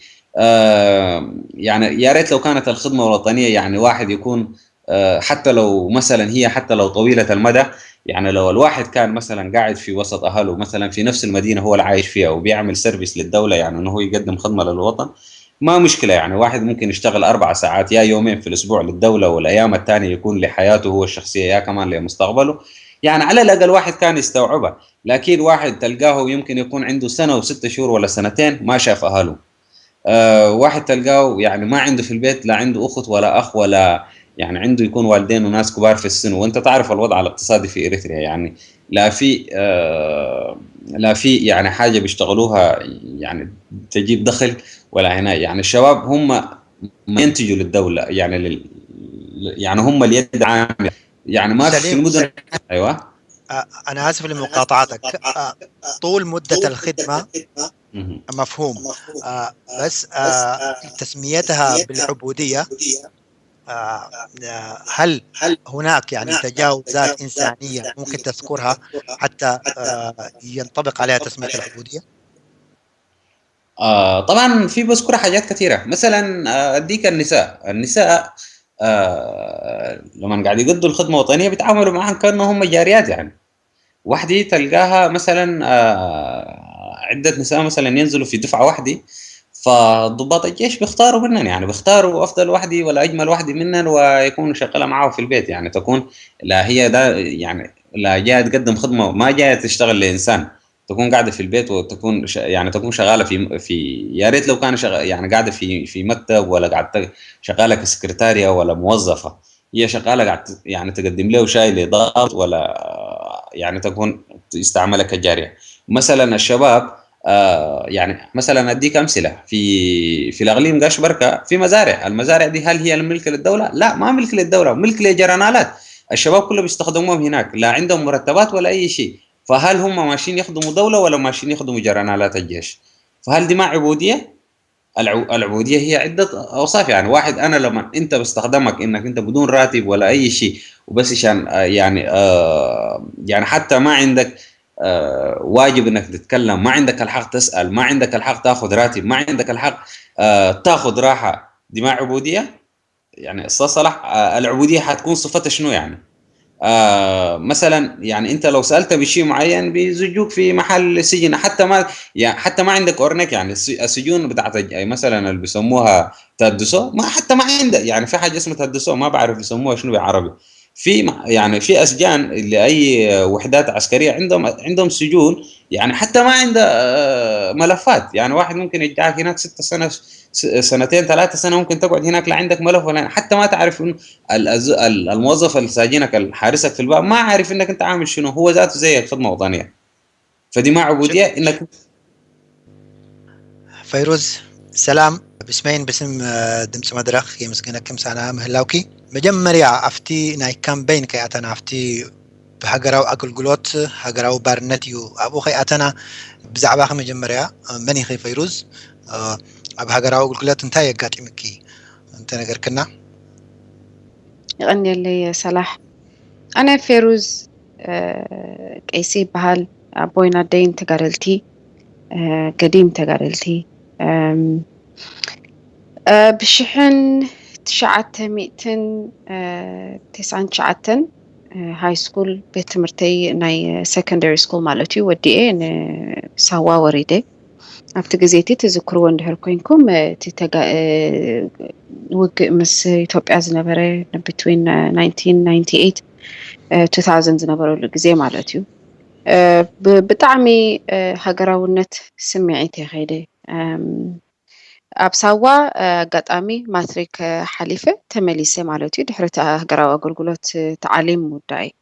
يعني يا ريت لو كانت الخدمة الوطنية يعني واحد يكون حتى لو مثلا هي حتى لو طويلة المدى، يعني لو الواحد كان مثلا قاعد في وسط اهله مثلا في نفس المدينه هو اللي عايش فيها وبيعمل سيرفيس للدوله، يعني انه هو يقدم خدمه للوطن، ما مشكله. يعني واحد ممكن يشتغل 4 ساعات يا يومين في الاسبوع للدوله، والايام الثانيه يكون لحياته هو الشخصيه يا كمان لمستقبله. يعني على الاقل واحد كان يستوعبها. لكن واحد تلقاه يمكن يكون عنده سنه و6 شهور ولا سنتين ما شاف اهله. واحد تلقاه يعني ما عنده في البيت لا عنده اخت ولا اخ ولا، يعني عنده يكون والدين وناس كبار في السن. وانت تعرف الوضع الاقتصادي في اريتريا، يعني لا في يعني حاجه بيشتغلوها يعني تجيب دخل ولا هنا. يعني الشباب هم ما ينتجوا للدوله، يعني يعني هم اليد العامله، يعني ما في سليم، المدن. ايوه. أنا آسف لمقاطعتك. طول مدة الخدمة مهم. مفهوم، بس تسميتها بالعبودية، آه، هل هناك يعني تجاوزات إنسانية ممكن تذكرها حتى ينطبق عليها تسمية العبودية؟ طبعا في بذكر حاجات كثيرة. مثلا اديك النساء لما قاعد يقضوا الخدمة الوطنية بيتعاملوا معهم كأنهم هم جاريات. يعني واحدة تلقاها مثلا عدة نساء مثلا ينزلوا في دفعة واحدة، فضباط الجيش بيختاروا منن، يعني بيختاروا افضل واحدة ولا اجمل واحدة منن ويكونوا شغالة معه في البيت. يعني تكون لا هي ده يعني لا جايه تقدم خدمة، ما جايه تشتغل لانسان، تكون قاعدة في البيت وتكون يعني تكون شغالة في يا ريت لو كان يعني قاعدة في مكتب ولا قاعدة شغالة كسكرتارية ولا موظفة. هي شغالة قاعد يعني تقدم له شاي لضابط ولا يعني تكون يستعملها كجارية. مثلا الشباب يعني مثلا اديك امثله في الاقليم قاش بركه في مزارع. المزارع دي هل هي الملك للدوله؟ لا، ما ملك للدوله، ملك لجرانالات. الشباب كله بيستخدموهم هناك، لا عندهم مرتبات ولا اي شيء. فهل هم ماشيين يخدموا دوله ولا ماشيين يخدموا جرانالات الجيش؟ فهل دي ما عبوديه؟ العبوديه هي عده اوصاف. يعني واحد انا لما انت بستخدمك انك انت بدون راتب ولا اي شيء، وبس عشان يعني حتى ما عندك واجب انك تتكلم، ما عندك الحق تسال، ما عندك الحق تاخذ راتب، ما عندك الحق تاخذ راحه، دي ما عبوديه؟ يعني استاذ صلاح العبوديه حتكون صفتها شنو يعني؟ مثلا يعني انت لو سالت بشيء معين بيزجوك في محل سجن، حتى ما يعني حتى ما عندك اورنيك. يعني السجون بتاعت مثلا اللي بيسموها تهدسو، ما حتى ما عندك يعني في حاجه اسمها تهدسو، ما بعرف بيسموها شنو بالعربي. في يعني في اسجان لاي وحدات عسكريه عندهم سجون، يعني حتى ما عنده ملفات. يعني واحد ممكن يدعك هناك 6 سنة سنتين 3 سنة ممكن تقعد هناك لا عندك ملف ولا حتى ما تعرف انه الموظف اللي ساجنك الحارسك في الباب ما عارف انك انت عامل شنو، هو ذاته زي خدمه وطنيه. فدي ما عبوديه انك. فيروز سلام بسمين باسم دمس مدرخ يمسكنا كم سنة مهلاوكي مجمريا أفتي ناي كامبين كي أتنا أفتي بحجراو أكل جلوت حجراو بارنتيو أبو خي أتنا بزعبا خم مجمريا مني خي فيروز أبو حجراو أكل جلوت انتهي قاتي مكي انت نقدر كنا يغني لي صلاح. أنا فيروز كيسي بحال أبوينا دين تقارلتي قديم تقارلتي بشحن 990 هاي سكول بيت مرتي ناي سكندري سكول مالتي ودي ايه سوا وريدي أفتى جزيتي تذكرون ده كوينكم وقع مس إثيوبيا زنبرة between 1998 2000 زنبرة الجزية مالتيو بطعمي هجراونت سمعتي خيدي أبسوا قطعمي ماتريك حليفة تمليسة مالتي دحرت هجراو أقولت تعليم مدعي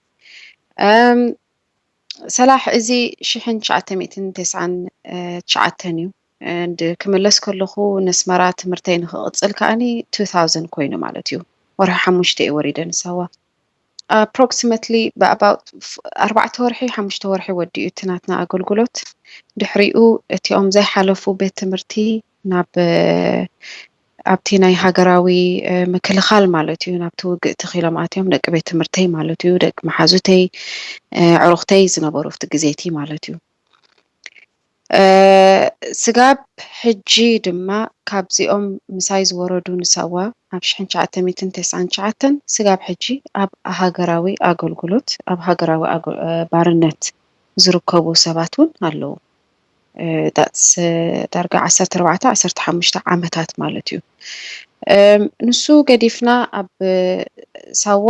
صلاح إزي شحن 999 and كملس كله نسمرات مرتين خاطل كأني 2000 كوينو مالتيو ورح مشتي وريدن سوا approximately about 4 ورحي 5 ورحي ودي تناتنا أقولت دحريقو تيوم زي حلفو بيت مرتي ناب أبتيناي هاجراوي مكل خال مالتيو نابتو تخيل معتهم دك بيت مرتي مالتيو دك محازوتي عرختي زنبرو في جزيتي مالتيو ስጋብ ሕጂ ድማ ካብዚኦም ምሳይ ዝወረዱ ንሳዋ ኣብ 1999 ስጋብ ሕጂ ኣብ ሃገራዊ ኣገልግሎት ኣብ ሃገራዊ ባርነት ዝርከቡ ሰባት እውን ኣለዉ ዳትስ ዳርጋ 14-15 ዓመታት ማለት እዩ ንሱ ገዲፍና ኣብ ሳዋ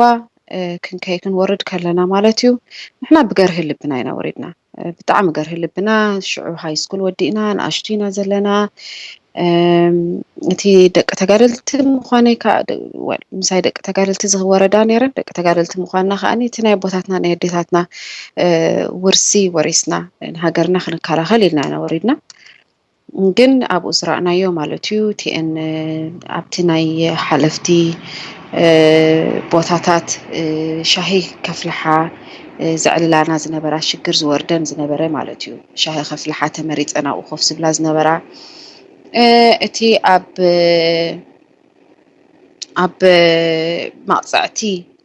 ክንወርድ ከለና ማለት እዩ ንሕና ብገርህ ልብና ኢና ወሪድና ብጣዕሚ ገርህ ልብና ሽዑ ሃይ ስኩል ወዲእና ንኣሽቱና ዘለና እቲ ደቂ ተጋደልቲ ምዃነይ ምሳይ ደቂ ተጋደልቲ ዝወረዳ ነይረን ደቂ ተጋደልቲ ምዃንና ከዓኒ እቲ ናይ ቦታትና ናይ ኣዴታትና ውርሲ ወሪስና ንሃገርና ክንከላኸል ኢልና ኢና ወሪድና ግን ኣብኡ ዝረኣናዮ ማለት እዩ እቲአን ኣብቲ ናይ ሓለፍቲ ቦታታት ሻሂ ከፍልሓ ዘዕልላና ዝነበራ ሽግር ዝወርደን ዝነበረ ማለት እዩ ሻሂ ከፍልሓ ተመሪፀን ኣብኡ ኮፍ ዝብላ ዝነበራ እቲ ኣብ ማቕፃዕቲ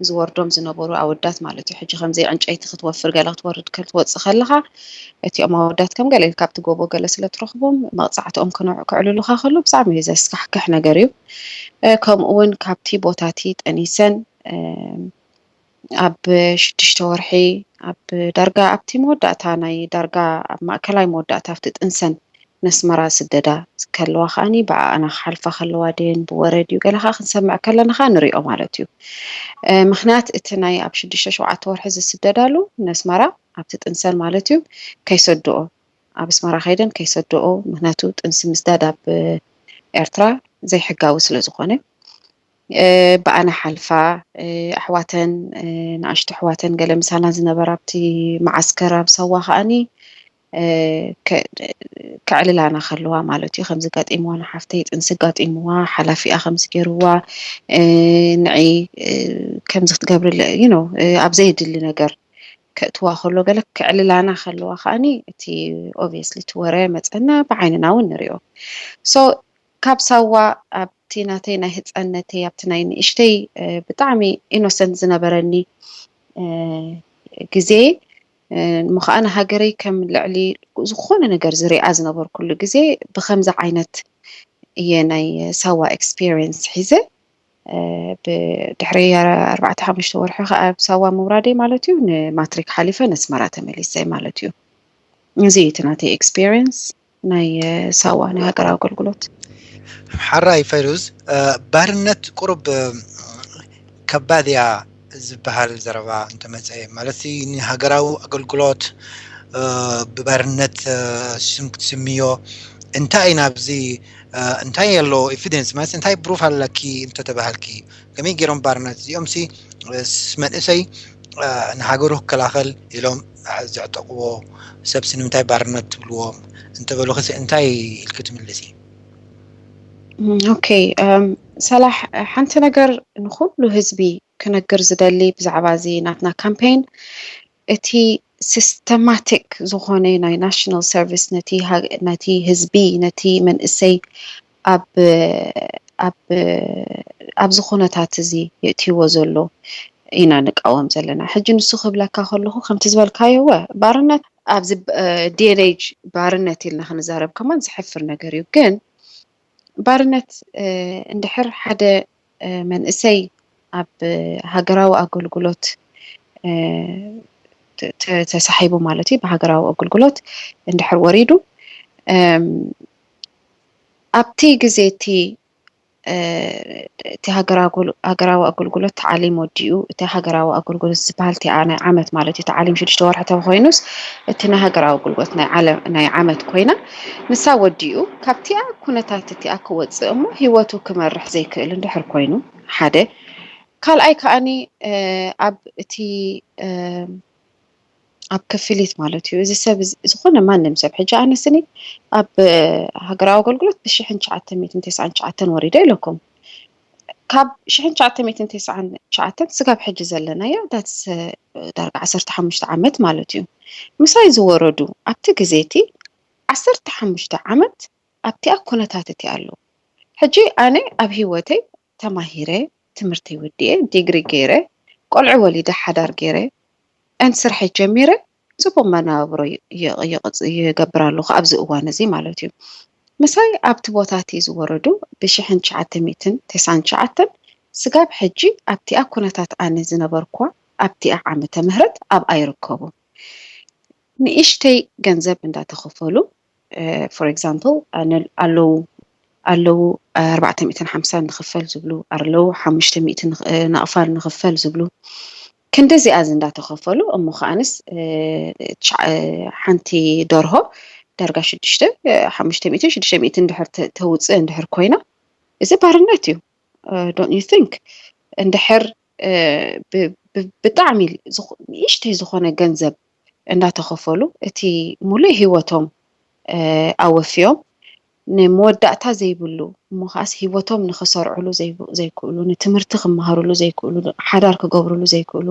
ዝወርዶም ዝነበሩ ኣወዳት ማለት እዩ ሕጂ ከምዘይ ዕንጨይቲ ክትወፍር ገለ ክትወርድ ክትወፅእ ከለኻ እቲኦም ኣወዳት ከም ገለ ካብቲ ጎቦ ገለ ስለ ትረኽቦም መቕፃዕትኦም ክዕልሉኻ ከሎ ብዛዕሚ እዩ ዘስካሕክሕ ነገር እዩ ከምኡ እውን ካብቲ ቦታቲ ጠኒሰን ኣብ 6 ወርሒ ኣብ ዳርጋ ኣብቲ መወዳእታ ናይ ዳርጋ ኣብ ማእከላይ መወዳእታ ኣብቲ ጥንሰን ነስመራ ስደዳ ከለዋ ከዓኒ ብኣና ክሓልፋ ከለዋ ድን ብወረድ እዩ ገለኻ ክንሰምዕ ከለና ኸ ንሪኦ ማለት እዩ ምክንያት እቲ ናይ ኣብ 6-7 ወርሒ ዝስደዳሉ ነስመራ ኣብቲ ጥንሰን ማለት እዩ ከይሰድኦ ኣብ ኣስመራ ከይደን ከይሰድኦ ምክንያቱ ጥንሲ ምስዳድ ኣብ ኤርትራ ዘይሕጋዊ ስለ ዝኾነ ብኣና ሓልፋ ኣሕዋተን ንኣሽቱ ኣሕዋተን ገለ ምሳና ዝነበራ ኣብቲ ማዓስከር ኣብ ሰዋ ከዓኒ ክዕልላና ከለዋ ማለት እዩ ከምዚ ጋጢምዋ ንሓፍተይ ጥንሲ ጋጢምዋ ሓላፊኣ ከምዚ ገይርዋ ንዒ ከምዚ ክትገብር ኣብ ዘይድሊ ነገር ከእትዋ ከሎ ገለ ክዕልላና ከለዋ ከዓኒ እቲ ኦብቪየስሊ ትወረ መፀና ብዓይንና እውን ንሪኦ ሶ ካብ ሳዋ ኣብቲ ናተይ ናይ ህፃነተይ ኣብቲ ናይ ንእሽተይ ብጣዕሚ ኢኖሰንት ዝነበረኒ ግዜ ምዃነ ሃገረይ ከም ልዕሊ ዝኾነ ነገር ዝሪኣ ዝነበር ኩሉ ግዜ ብከምዚ ዓይነት እየ ናይ ሳዋ ኤክስፒሪየንስ ሒዘ ብድሕሪ 4-5 ወርሒ ከዓ ኣብ ሳዋ ምውራደይ ማለት እዩ ንማትሪክ ሓሊፈ ነስመራ ተመሊሰይ ማለት እዩ እዚ እቲ ናተይ ኤክስፒሪየንስ ናይ ሳዋ ናይ ሃገራዊ ኣገልግሎት ሓራይ ፈይሩዝ ባርነት ቁርብ ከባድ እያ ዝበሃል ዘረባ እንተመፀየ ማለት ንሃገራዊ ኣገልግሎት ብባርነት ስም ክትስምዮ እንታይ ናብዚ እንታይ የሎ ኤቪደንስ ማለት እንታይ ፕሩፍ ኣለኪ እንተተባሃልኪ ከመይ ገይሮም ባርነት እዚኦም ሲ መንእሰይ ንሃገሩ ክከላኸል ኢሎም ዘዕጠቕዎ ሰብ ንምንታይ ባርነት ትብልዎም እንተበሉ ኸ እንታይ ኢልክ ትምልሲ ኦኬ ሰላሕ ሓንቲ ነገር ንኩሉ ህዝቢ ክነግር ዝደሊ ብዛዕባ እዚ ናትና ካምፔን እቲ ሲስተማቲክ ዝኾነ ናይ ናሽናል ሰርቪስ ነቲ ህዝቢ ነቲ መንእሰይ ኣብ ዝኾነታት እዚ የእትይዎ ዘሎ ኢና ንቃወም ዘለና ሕጂ ንሱ ክብለካ ከለኹ ከምቲ ዝበልካዮ ባርነት ኣብዚ ዲኤንኤጅ ባርነት ኢልና ክንዛረብ ከማን ዝሕፍር ነገር እዩ ግን ባርነት እንድሕር ሓደ መንእሰይ ኣብ ሃገራዊ ኣገልግሎት ተሳሒቡ ማለት እዩ ብሃገራዊ ኣገልግሎት እንድሕር ወሪዱ ኣብቲ ግዜ እቲ ሃገራዊ ኣገልግሎት ተዓሊም ወዲኡ እቲ ሃገራዊ ኣገልግሎት ዝበሃል እቲ ናይ ዓመት ማለት እዩ ተዓሊም 6 ወርሒ ተኮይኑስ እቲ ናይ ሃገራዊ ኣገልግሎት ናይ ዓመት ኮይና ንሳ ወዲኡ ካብቲኣ ኩነታት እቲኣ ክወፅእ እሞ ሂወቱ ክመርሕ ዘይክእል እንድሕር ኮይኑ ሓደ ካልኣይ ከዓኒ ኣብ እቲ ኣብ ክፍሊት ማለት እዩ እዚ ሰብ ዝኾነ ማንም ሰብ ሕጂ ኣነስኒ ኣብ ሃገራዊ ኣገልግሎት ብ1999 ወሪደ ኢለኩም ካብ 1999 ስጋብ ሕጂ ዘለናዮ ዳትስ ዳርጋ 15 ዓመት ማለት እዩ ምሳይ ዝወረዱ ኣብቲ ግዜ እቲ 15 ዓመት ኣብቲ ኩነታት እቲ ኣለዉ ሕጂ ኣነ ኣብ ሂወተይ ተማሂረ ትምህርተይ ወዲኤ ዲግሪ ገይረ ቆልዑ ወሊደ ሓዳር ገይረ እንስርሐ ጀሚረ ጽቡቕ መነባብሮ ይገብር ኣለኹ ኣብዚ እዋን እዚ ማለት እዩ። ምሳይ ኣብቲ ቦታቲ ዝወረዱ ብ1999 ስጋብ ሕጂ ኣብቲኣ ኩነታት ኣነ ዝነበርኳ ኣብቲኣ ዓመተ ምህረት ኣብ ኣይርከቡ ንእሽተይ ገንዘብ እንዳተኸፈሉ for example ኣለው 450 ንኽፈል ዝብሉ ኣለው 500 ንቕፋል ንኽፈል ዝብሉ ክንደዚኣ እንዳተኸፈሉ እሞ ከኣንስ ሓንቲ ደርሆ ዳርጋ 500 እንድሕር ተውፅእ እንድሕር ኮይና እዚ ባርነት እዩ don't you think እንድሕር ብጣዕሚ ንእሽተይ ዝኾነ ገንዘብ እንዳተኸፈሉ እቲ ሙሉእ ሂወቶም ኣወፊዮም ንመወዳእታ ዘይብሉ እሞ ከኣስ ሂወቶም ንኽሰርዕሉ ዘይክእሉ ንትምህርቲ ክመሃሩሉ ዘይክእሉ ሓዳር ክገብሩሉ ዘይክእሉ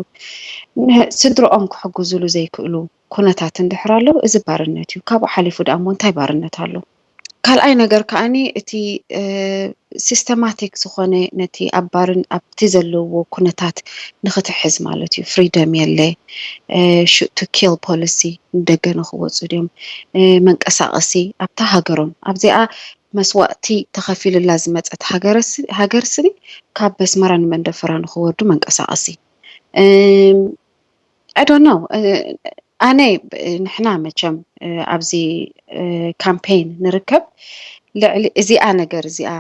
ስድሮኦም ክሕግዙሉ ዘይክእሉ ኩነታት እንድሕር ኣለዉ እዚ ባርነት እዩ። ካብኡ ሓሊፉ ደኣ እሞ እንታይ ባርነት ኣሎ? ካልኣይ ነገር ከዓኒ እቲ ሲስተማቲክ ዝኾነ ነቲ ኣብቲ ዘለዎ ኩነታት ንኽትሕዝ ማለት እዩ። ፍሪደም የለ shoot to kill policy ደገ ንኽወፁ ድዮም መንቀሳቐሲ ኣብታ ሃገሮም ኣብዚኣ መስዋእቲ ተኸፊልላ ዝመፀት ሃገር ስኒ ካብ በስመራ ንመንደፈራ ንኽወርዱ መንቀሳቐሲ I don't know ኣነ ንሕና መቸም ኣብዚ ካምፔን ንርከብ ልዕሊ እዚኣ ነገር እዚኣ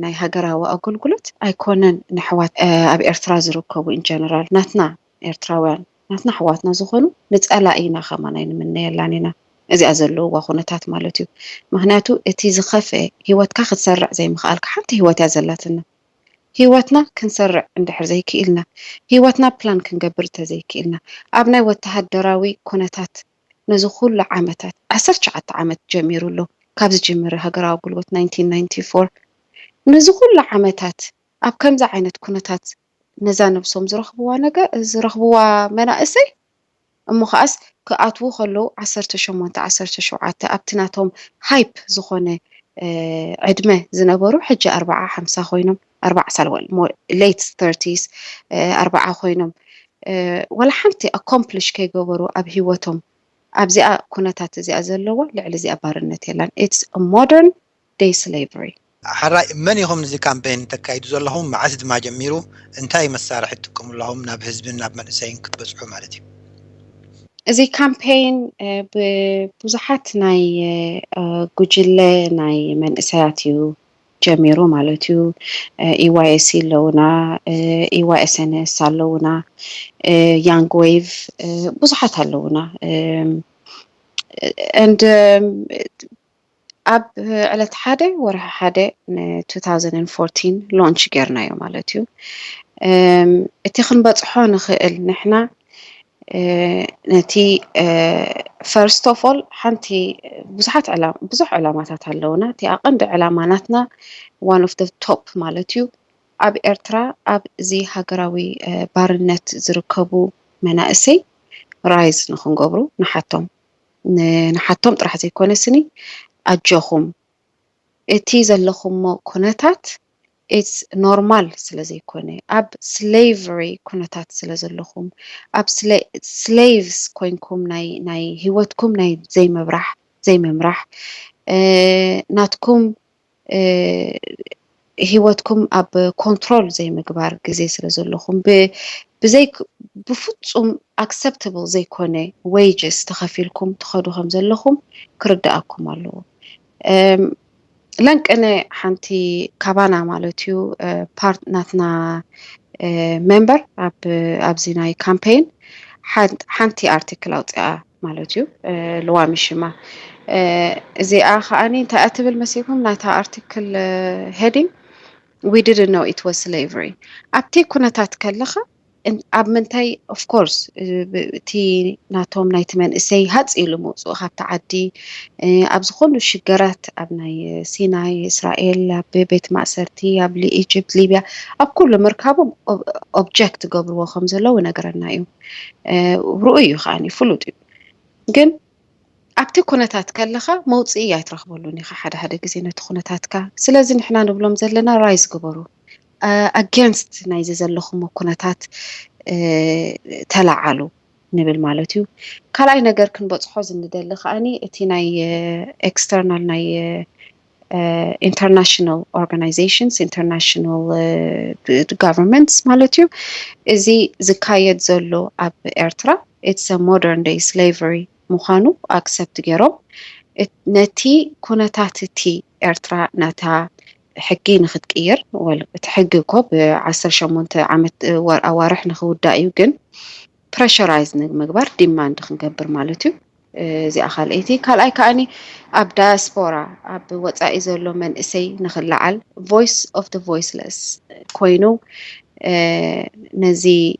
ናይ ሃገራዊ ኣገልግሎት ኣይኮነን ንሕዋት ኣብ ኤርትራ ዝርከቡ ኢን ጀነራል ናትና ኤርትራውያን ናትና ሕዋትና ዝኾኑ ንፀላኢ ኢና ኸማናይ ንምነየላን ኢና እዚኣ ዘለውዋ ኩነታት ማለት እዩ። ምክንያቱ እቲ ዝኸፍአ ሂወትካ ክትሰርዕ ዘይምኽኣልካ ሓንቲ ሂወት እያ ዘላትና ሂወትና ክንሰርዕ እንድሕር ዘይክኢልና ሂወትና ፕላን ክንገብር ተዘይክኢልና ኣብ ናይ ወተሃደራዊ ኩነታት ነዚ ኩሉ ዓመታት 19 ዓመት ጀሚሩሎ ካብ ዝጅምር ሃገራዊ ኣገልግሎት 1994 ነዚ ኩሉ ዓመታት ኣብ ከምዚ ዓይነት ኩነታት ነዛ ነብሶም ዝረኽብዋ መናእሰይ እሞ ከኣስ ክኣትዉ ከለዉ 18 ኣብቲ ናቶም ሃይፕ ዝኾነ ዕድመ ዝነበሩ ሕጂ 40-50 ኮይኖም 40 late 30s 40 ኮይኖም ወላ ሓንቲ accomplish ከይገበሩ ኣብ ሂወቶም ኣብዚኣ ኩነታት እዚኣ ዘለዋ ልዕሊ እዚኣ ባርነት የላን it's a modern day slavery ሓራይ መን ኢኹም ነዚ ካምፔን ተካይዱ ዘለኹም መዓዝ ድማ ጀሚሩ እንታይ መሳርሒ ትጥቀሙለኹም ናብ ህዝብን ናብ መንእሰይን ክትበፅሑ ማለት እዩ? እዚ ካምፔን ብብዙሓት ናይ ጉጅለ ናይ መንእሰያት እዩ ጀሚሩ ማለት እዩ። EYSC ኣለውና EYSNS ኣለውና young wave ብዙሓት ኣለውና and ኣብ ዕለት ሓደ ወርሒ ሓደ 2014 ሎንች ጌርናዮ ማለት እዩ። እቲ ክንበፅሖ ንኽእል ንሕና ነቲ first of all ሓንቲ ብዙሕ ዕላማታት ኣለውና እቲ ኣቐንዲ ዕላማናትና one of the top ማለት እዩ ኣብ ኤርትራ ኣብ እዚ ሃገራዊ ባርነት ዝርከቡ መናእሰይ ራይዝ ንኽንገብሩ ንሓቶም ጥራሕ ዘይኮነ ስኒ ኣጆኹም እቲ ዘለኹሞ ኩነታት it's normal ስለዘይኮነ ኣብ slavery ኩነታት ስለዘለኹም ኣብ slaves ኮይንኩም ናይ ሂወትኩም ናይ ዘይምምራሕ ናትኩም ሂወትኩም ኣብ ኮንትሮል ዘይምግባር ግዜ ስለዘለኹም ብፍጹም acceptable ዘይኮነ wages ተኸፊልኩም ትኸዱ ከም ዘለኹም ክርዳኣኩም ኣለዎ። ለንቅነ ሓንቲ ካባና ማለት እዩ ፓርት ናትና ሜምበር ኣብዚ ናይ ካምፔን ሓንቲ ኣርቲክል ኣውፅኣ ማለት እዩ ልዋሚ ሽማ እዚኣ ከዓኒ እንታይ እትብል መሲልኩም ናይታ ኣርቲክል heading we didn't know it was slavery ኣብቲ ኩነታት ከለኻ ኣብ ምንታይ of course እቲ ናቶም ናይቲ መንእሰይ ሃፂሉ ምውፅኡ ካብቲ ዓዲ ኣብ ዝኾኑ ሽገራት ኣብ ናይ ሲናይ እስራኤል ኣብ ቤት ማእሰርቲ ኣብ ኢጅፕት ሊብያ ኣብ ኩሉ ምርካቦም ኦብጀክት ገብርዎ ከም ዘለዉ ነገረና እዩ ርኡይ እዩ ከዓኒ ፍሉጥ እዩ ግን ኣብቲ ኩነታት ከለኻ መውፅኢ ኣይትረኽበሉን ኢኻ ሓደ ግዜ ነቲ ኩነታትካ ስለዚ ንሕና ንብሎም ዘለና ራይዝ ግበሩ against ናይ ዘለኹም ኩነታት ተላዓሉ نبل مالتيو كالاي نجار كنبصحو زندل خاني اتي ناي external ناي international organizations international governments مالتيو ازي زكايد زلو اب ارترا it's a modern day slavery مخانو accept جيرو نتي كونتاتتي ارترا نتا حقي نختقير ولا تحققو ب10 شمونت عمت أوارح نخودا يمكن pressurize مقبر demand خنقبر مالتو زي أخال إيتي كالاي كأني أب diaspora أب واتساقي زولو من إسي نخلعال voice of the voiceless كوينو نزي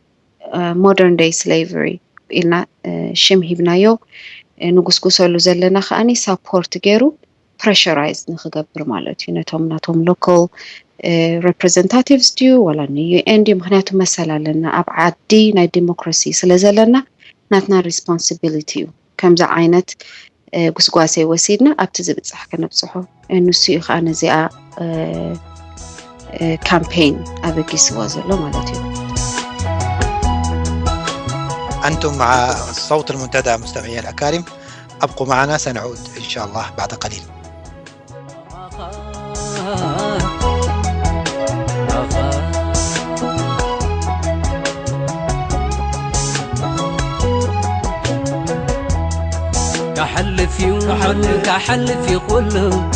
modern day slavery إلنا شمهي بنايو نقصقصولو زلنا خاني support جيرو pressurize نخقبر مالتي نتوم local representatives ديو ولا نيو اندي مخناتو مسألة لنا أبعاد دي ناي ديموكراسي سلازلنا ناتنا responsibility كمزا عينت قسقواسي وسيدنا أبتزبت صحكا نبصحو إنو سيخ أنا زي كامبين أبقي سوازلو مالتي. أنتم مع صوت المنتدى مستمعي الأكارم، أبقوا معنا سنعود إن شاء الله بعد قليل. كحل في قوله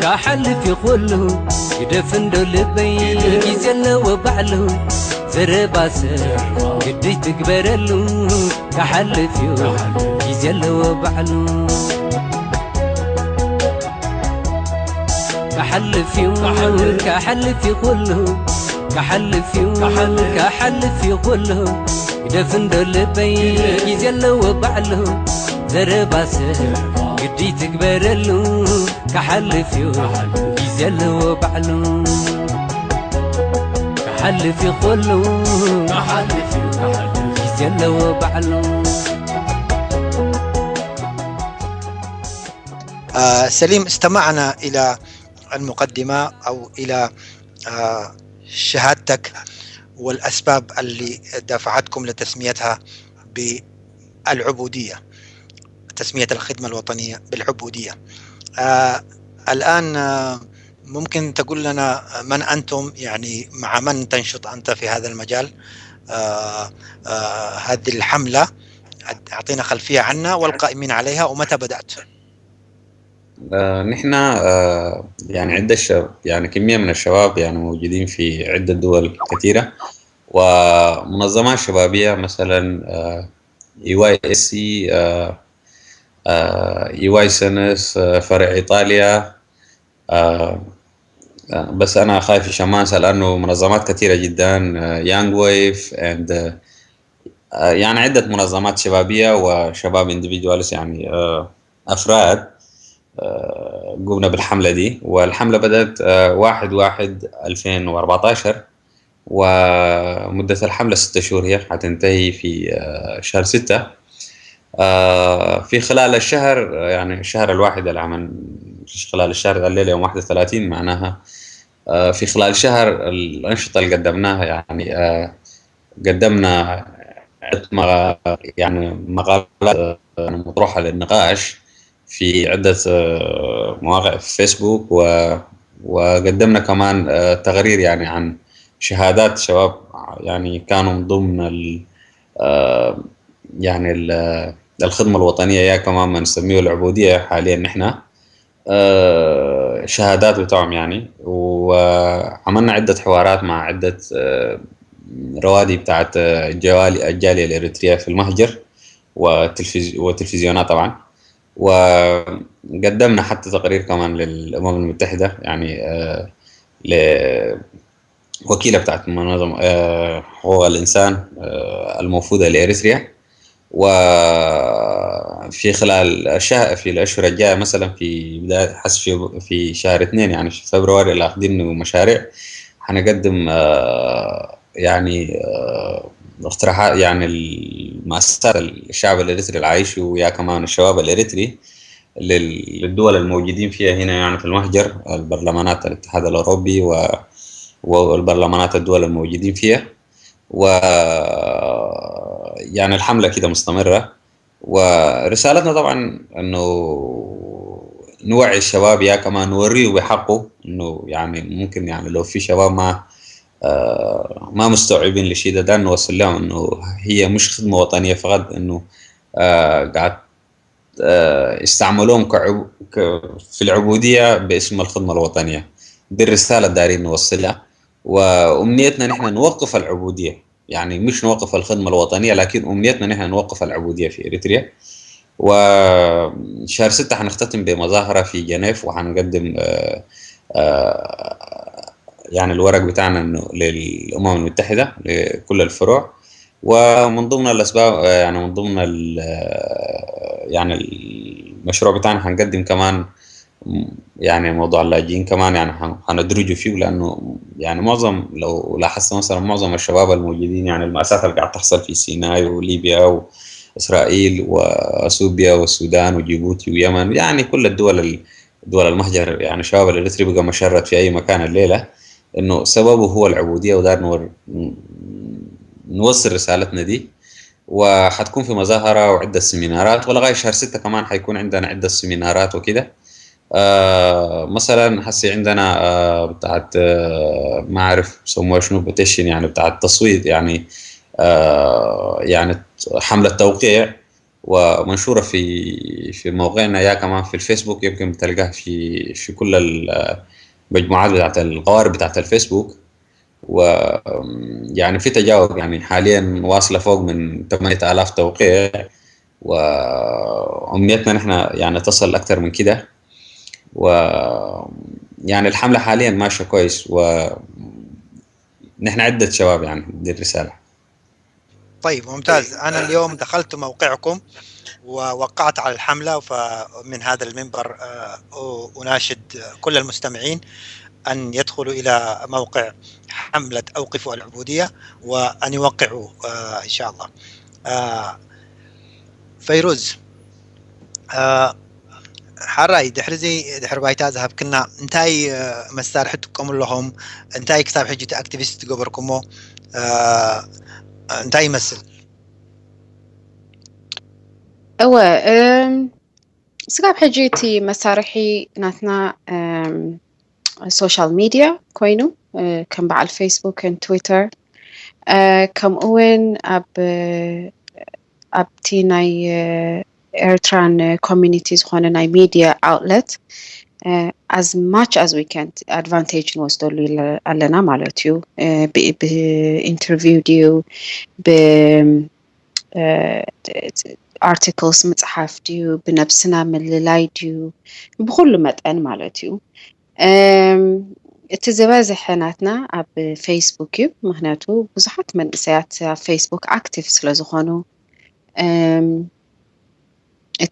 كحل في قوله يدفن دلبي يزل وبعله زرباسر قدي تكبرلو كحل في يزل وبعله كحل في قوله كحل في قوله يدفن دلبي يزل وبعله زرباسر قدي تكبرلو كحل في يزل وبعله كحل في قوله يزل وبعله. سليم، استمعنا إلى المقدمة أو إلى شهادتك والأسباب اللي دفعتكم لتسميتها بالعبودية، تسمية الخدمة الوطنية بالعبودية. الآن ممكن تقول لنا من أنتم، يعني مع من تنشط أنت في هذا المجال؟ هذه الحملة أعطينا خلفية عنها والقائمين عليها ومتى بدأت؟ نحن يعني عدة يعني كمية من الشباب يعني موجودين في عدة دول كثيرة، ومنظمات شبابية مثلا EYSC EY سنس فرع إيطاليا. بس أنا خايف شمانسة لأنه منظمات كثيرة جدا، يانج ويف يعني عدة منظمات شبابية وشباب individuals يعني أفراد قمنا بالحملة دي. والحملة بدأت 1/1/2014 ومدة الحملة 6 شهور، هي حتنتهي في شهر 6. في خلال الشهر يعني الشهر الواحد العمل خلال الشهر الليلة يوم 31 معناها في خلال الشهر الأنشطة اللي قدمناها يعني قدمنا يعني مقالات مطروحة للنقاش في عدة مواقع في فيسبوك، وقدمنا كمان تقرير يعني عن شهادات شباب يعني كانوا من ضمن يعني الخدمة الوطنية، يا كمان ما نسميه العبودية حاليا نحن شهادات بتاعهم يعني. وعملنا عدة حوارات مع عدة روادي بتاعت الجالية الإريترية في المهجر وتلفزيونات طبعا، وقدمنا حتى تقرير كمان للأمم المتحدة يعني لوكيلة بتاعت منظمة حقوق الإنسان الموفودة لإريتريا. وفي خلال في الأشهر الجاية مثلا في بداية حسب في شهر 2 يعني في فبراير اللي أخذين مشاريع حنقدم يعني اقتراحات يعني المؤسسات الشعب الإريتري العايش ويا كمان الشباب الإريتري للدول الموجودين فيها هنا يعني في المهجر، البرلمانات الاتحاد الأوروبي والبرلمانات الدول الموجودين فيها. يعني الحملة كده مستمرة، ورسالتنا طبعا انه نوعي الشباب، يا كمان نوريه بحقه انه يعني ممكن يعني لو في شباب ما مستوعبين لشيء ده نوصل لهم انه هي مش خدمة وطنية فقط، انه قاعد استعملوهم في العبودية باسم الخدمة الوطنية. دي الرسالة دارين نوصلها، وأمنيتنا نحن نوقف العبودية، يعني مش نوقف الخدمة الوطنية، لكن أمنيتنا نحن نوقف العبودية في إريتريا. وشهر 6 حنختتم بمظاهرة في جنيف، وحنقدم يعني الورق بتاعنا للأمم المتحدة لكل الفروع. ومن ضمن الأسباب يعني من ضمن يعني المشروع بتاعنا هنقدم كمان يعني موضوع اللاجئين كمان، يعني هندرجه فيه، لأنه يعني معظم لو لاحظت مثلا معظم الشباب الموجودين، يعني المأساة اللي قاعد تحصل في سيناء وليبيا وإسرائيل وأثيوبيا والسودان وجيبوتي ويمن، يعني كل دول المهجر، يعني شباب الإريتري بقى مشرد في أي مكان الليلة، إنه سببه هو العبودية، ودار نوصل رسالتنا دي. وحتكون في مظاهرة وعدة سيمينارات، ولغاية شهر 6 كمان حيكون عندنا عدة سيمينارات وكده. مثلا هسي عندنا بتاعت ما أعرف بسموها شنو بتشن، يعني بتاعت تصويت، يعني يعني حملة توقيع، ومنشورة في موقعنا، يا كمان في الفيسبوك، يمكن تلقاها في كل المجموعات بتاعت القوارب بتاعت الفيسبوك. ويعني في تجاوب، يعني حاليا واصلة فوق من 8000 توقيع، وأمنيتنا نحن يعني تصل أكثر من كده. ويعني الحملة حاليا ماشية كويس، ونحن عدة شباب، يعني دي الرسالة. طيب ممتاز. أنا اليوم دخلت موقعكم ووقعت على الحملة، فمن هذا المنبر أناشد كل المستمعين أن يدخلوا إلى موقع حملة أوقفوا العبودية وأن يوقعوا إن شاء الله. فيروز حراي دحرزي دحر بايتا ذهب كنا انتاي مسار حتكم لهم، انتاي كتاب حجة أكتيفيست قبركمو، انتاي يمثل سكاب حجيتي مسارحي ناتنا سوشيال ميديا كوينو كم على الفيسبوك and تويتر كم أون أب تيناي Eritrean communities خوانا media outlet as much as we can advantage نوصلوا لنا مالتيو بinterview ديو articles متصحف ديو بنفسنا من اللي ديو بكل متن مالتيو التزواج حناتنا على فيسبوك مهناتو بزحت من ساعات فيسبوك active سلازخانو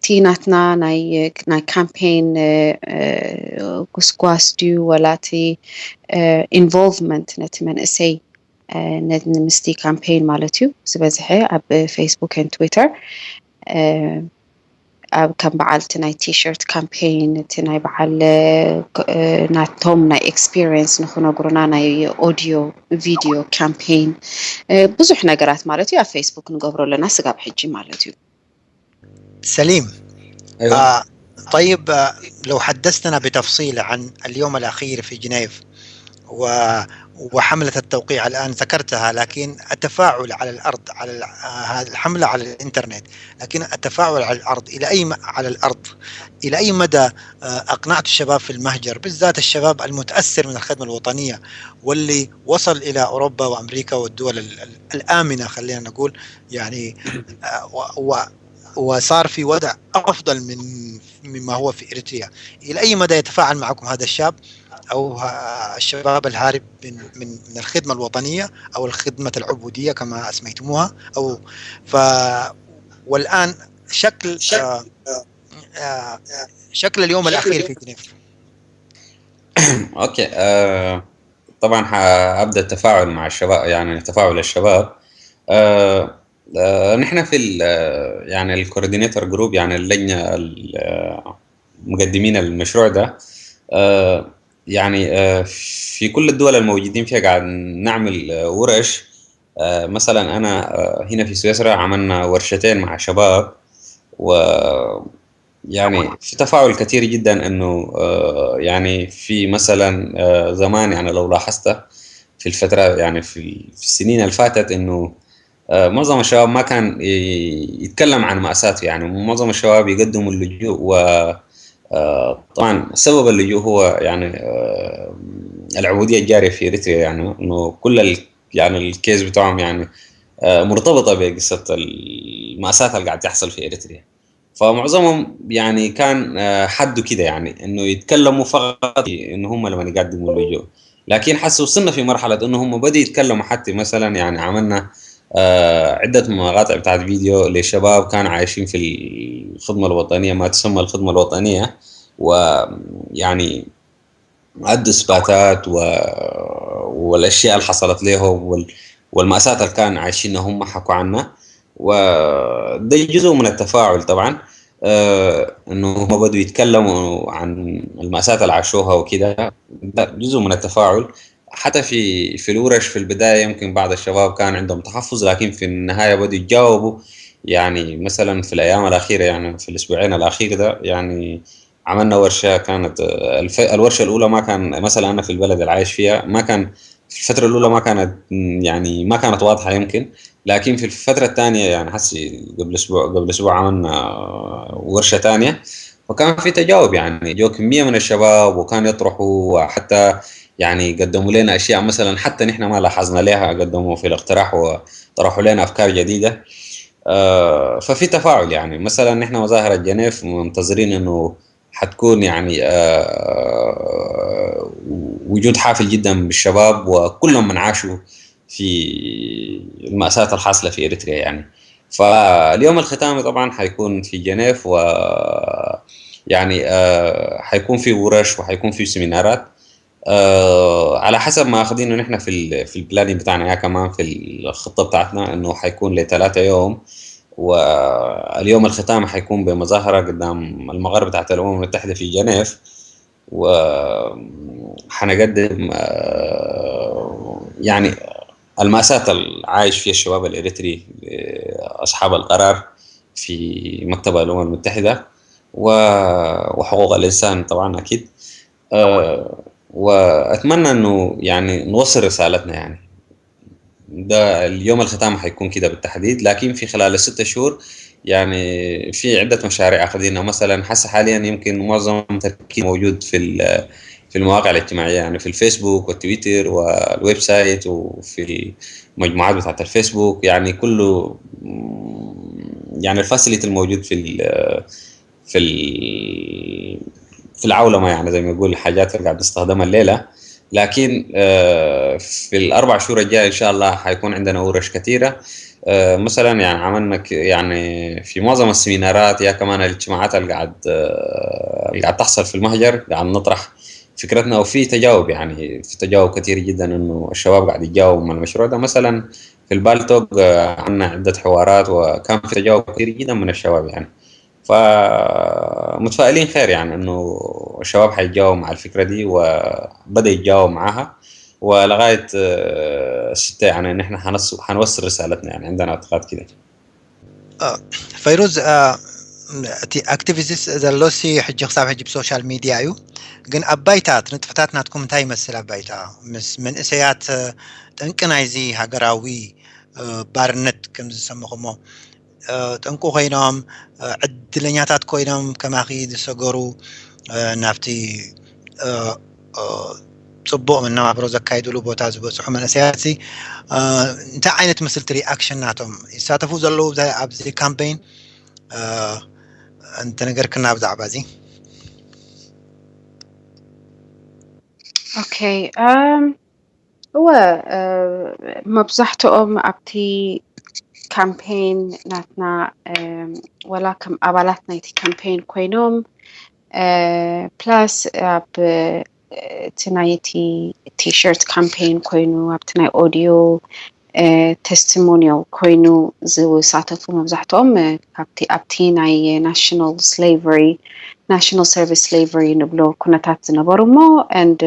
تيناتنا ناي كامبين قسقاس ديو ولاتي involvement نتمن اسي نمستي كامبين مالتيو زبازحي على فيسبوك and تويتر كان بعل تناي تيشيرت كامبين تناي بعل ناتهم ناي اكسبيرينس نخونا قرونا ناي اوديو فيديو كامبين بزح نقرات مالتيو على فيسبوك نقبرو لنا سقاب حجي مالتيو. سليم. أيوة. طيب لو حدثتنا بتفصيل عن اليوم الأخير في جنيف وحملة التوقيع الآن ذكرتها، لكن التفاعل على الأرض على هذه الحملة على الإنترنت، لكن التفاعل على الأرض على الأرض إلى أي مدى أقنعت الشباب في المهجر، بالذات الشباب المتأثر من الخدمة الوطنية واللي وصل إلى أوروبا وأمريكا والدول الآمنة خلينا نقول، يعني وصار في وضع أفضل مما هو في إريتريا، إلى أي مدى يتفاعل معكم هذا الشاب أو الشباب الهارب من الخدمة الوطنية أو الخدمة العبودية كما أسميتموها، والآن شكل اليوم الأخير في جنيف؟ أوكي. طبعا هبدأ التفاعل مع الشباب، يعني تفاعل الشباب. نحن في يعني الكوردينيتور جروب، يعني اللجنة المقدمين المشروع ده، يعني في كل الدول الموجودين فيها قاعد نعمل ورش مثلا أنا هنا في سويسرا عملنا ورشتين مع شباب، ويعني في تفاعل كثير جدا. إنه يعني في مثلا زمان يعني لو لاحظت في الفترة يعني في السنين اللي فاتت إنه معظم الشباب ما كان يتكلم عن مأساته. يعني معظم الشباب يقدموا اللجوء، و طبعا سبب اللجوء هو يعني العبودية الجارية في إريتريا. يعني إنه كل يعني الكيس بتاعهم يعني مرتبطة بقصة المأساة اللي قاعد تحصل في إريتريا. فمعظمهم يعني كان حده كده، يعني إنه يتكلموا فقط إنه هم لما يقدموا اللجوء. لكن حسوا وصلنا في مرحلة إنه هم بدأوا يتكلموا حتى. مثلا يعني عملنا عدة مقاطع بتاعت فيديو لشباب كانوا عايشين في الخدمة الوطنية، ما تسمى الخدمة الوطنية، ويعني أدوا إثباتات والأشياء اللي حصلت لهم والمأساة اللي كان عايشينها هم حكوا عنها. وده جزء من التفاعل طبعا. إنه هم بدوا يتكلموا عن المأساة اللي عاشوها وكده، ده جزء من التفاعل. حتى في الورش في البداية يمكن بعض الشباب كان عندهم تحفظ، لكن في النهاية بدوا يتجاوبوا. يعني مثلا في الأيام الأخيرة، يعني في الأسبوعين الأخير ده، يعني عملنا ورشة كانت الورشة الأولى ما كان مثلا أنا في البلد اللي عايش فيها ما كان في الفترة الأولى ما كانت يعني ما كانت واضحة يمكن. لكن في الفترة الثانية يعني حسي قبل أسبوع عملنا ورشة ثانية، وكان في تجاوب. يعني جو كمية من الشباب وكان يطرحوا، وحتى يعني قدموا لنا أشياء مثلا حتى نحن ما لاحظنا لها، قدموا في الاقتراح وطرحوا لنا أفكار جديدة. ففي تفاعل. يعني مثلا نحن مظاهرة جنيف منتظرين إنه حتكون يعني وجود حافل جدا بالشباب، وكلهم من عاشوا في المأساة الحاصلة في إريتريا يعني. فاليوم الختامي طبعا حيكون في جنيف، و يعني حيكون في ورش وحيكون في سيمينارات على حسب ما اخذينه نحن في البلانين بتاعنا. يا كمان في الخطة بتاعتنا انه حيكون ل3 يوم، واليوم الختامي حيكون بمظاهرة قدام المقر بتاعت الأمم المتحدة في جنيف. وحنقدم يعني المأساة اللي عايش فيها الشباب الإريتري أصحاب القرار في مكتب الأمم المتحدة وحقوق الإنسان طبعا أكيد. وأتمنى أنه يعني نوصل رسالتنا. يعني ده اليوم الختام حيكون كده بالتحديد، لكن في خلال ال6 شهور يعني في عدة مشاريع أخذينها. مثلا حاسة حاليا يمكن معظم تركيز موجود في المواقع الاجتماعية، يعني في الفيسبوك والتويتر والويب سايت وفي المجموعات بتاعت الفيسبوك. يعني كله يعني الفاسيليتي الموجود في في العولمة، يعني زي ما يقول الحاجات اللي قاعد نستخدمها الليلة. لكن في ال4 شهور الجاية إن شاء الله حيكون عندنا ورش كثيرة. مثلا يعني عملنا يعني في معظم السيمينارات يا كمان الاجتماعات اللي قاعد تحصل في المهجر قاعد نطرح فكرتنا، وفي تجاوب. يعني في تجاوب كثير جدا انه الشباب قاعد يتجاوبوا من المشروع ده. مثلا في البالتوك عملنا عدة حوارات وكان في تجاوب كثير جدا من الشباب يعني. فمتفائلين خير يعني انه الشباب حيتجاوب مع الفكرة دي وبدأ يتجاوب معاها، ولغاية 6 يعني نحن حنوصل رسالتنا. يعني عندنا اعتقاد كده. فيروز اكتيفيستس زلوسي حجي خصاب حجي بسوشيال ميديا ايو ግን አባይታት ንጥፈታት ናትኩም እንታይ ይመስል ኣባይታ ምስ መንእሰያት ጠንቅናይዚ ሃገራዊ ባርነት ከም ዝሰምኹሞ ጠንቁ ኮይኖም ዕድለኛታት ኮይኖም ከማኺ ዝሰገሩ ናብቲ ጽቡቕ መነባብሮ ዘካይድሉ ቦታ ዝበፅሑ መንእሰያት እንታይ ዓይነት ምስልቲ ሪኣክሽን ናቶም ይሳተፉ ዘለዉ ኣብዚ ካምፔይን انت نقركنا بزعبة زي. اوكي هو مبزحتهم ابتي كامبين ناتنا ولا كم ابالاتنا يتي كامبين كوينوم بلاس اب تنايتي تي شيرت كامبين كوينو اب تناي اوديو testimonial كوينو زو ساتفو مبزحتهم ابتي ناي national slavery national service slavery نبلو كنتات زنبرمو and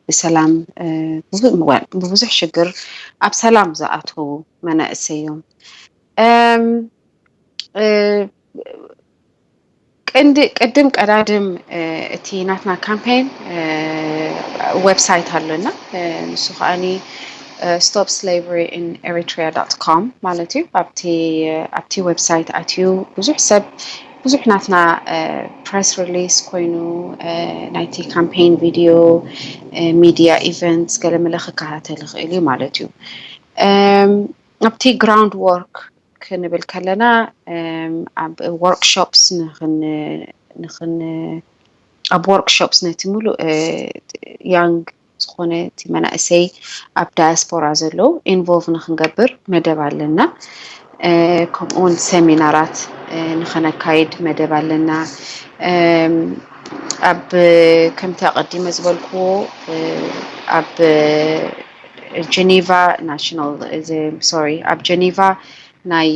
بسلام ببزح شجر أب سلام زاتو مناقسيهم قدم قدادم اتي ناتنا كامبين ويب سايت هلونا نسو خاني stopslaveryineritrea.com مالتي ابتي ويب سايت اتيو بزح ناتنا press release كوينو نايتي كامبين فيديو media events قال ملخ كهاتل خيلي مالتيو ابتي ground work كنبل كلنا workshops نخن workshops نتمولو young ዝኾነ ቲ መናእሰይ ኣብ ዳያስፖራ ዘሎ ኢንቮልቭ ንኽንገብር መደብ ኣለና ከምኡውን ሴሚናራት ንኸነካይድ መደብ ኣለና ኣብ ከምቲ ቀዲመ ዝበልክዎ ኣብ ጀኔቫ ኣብ ጀኔቫ ናይ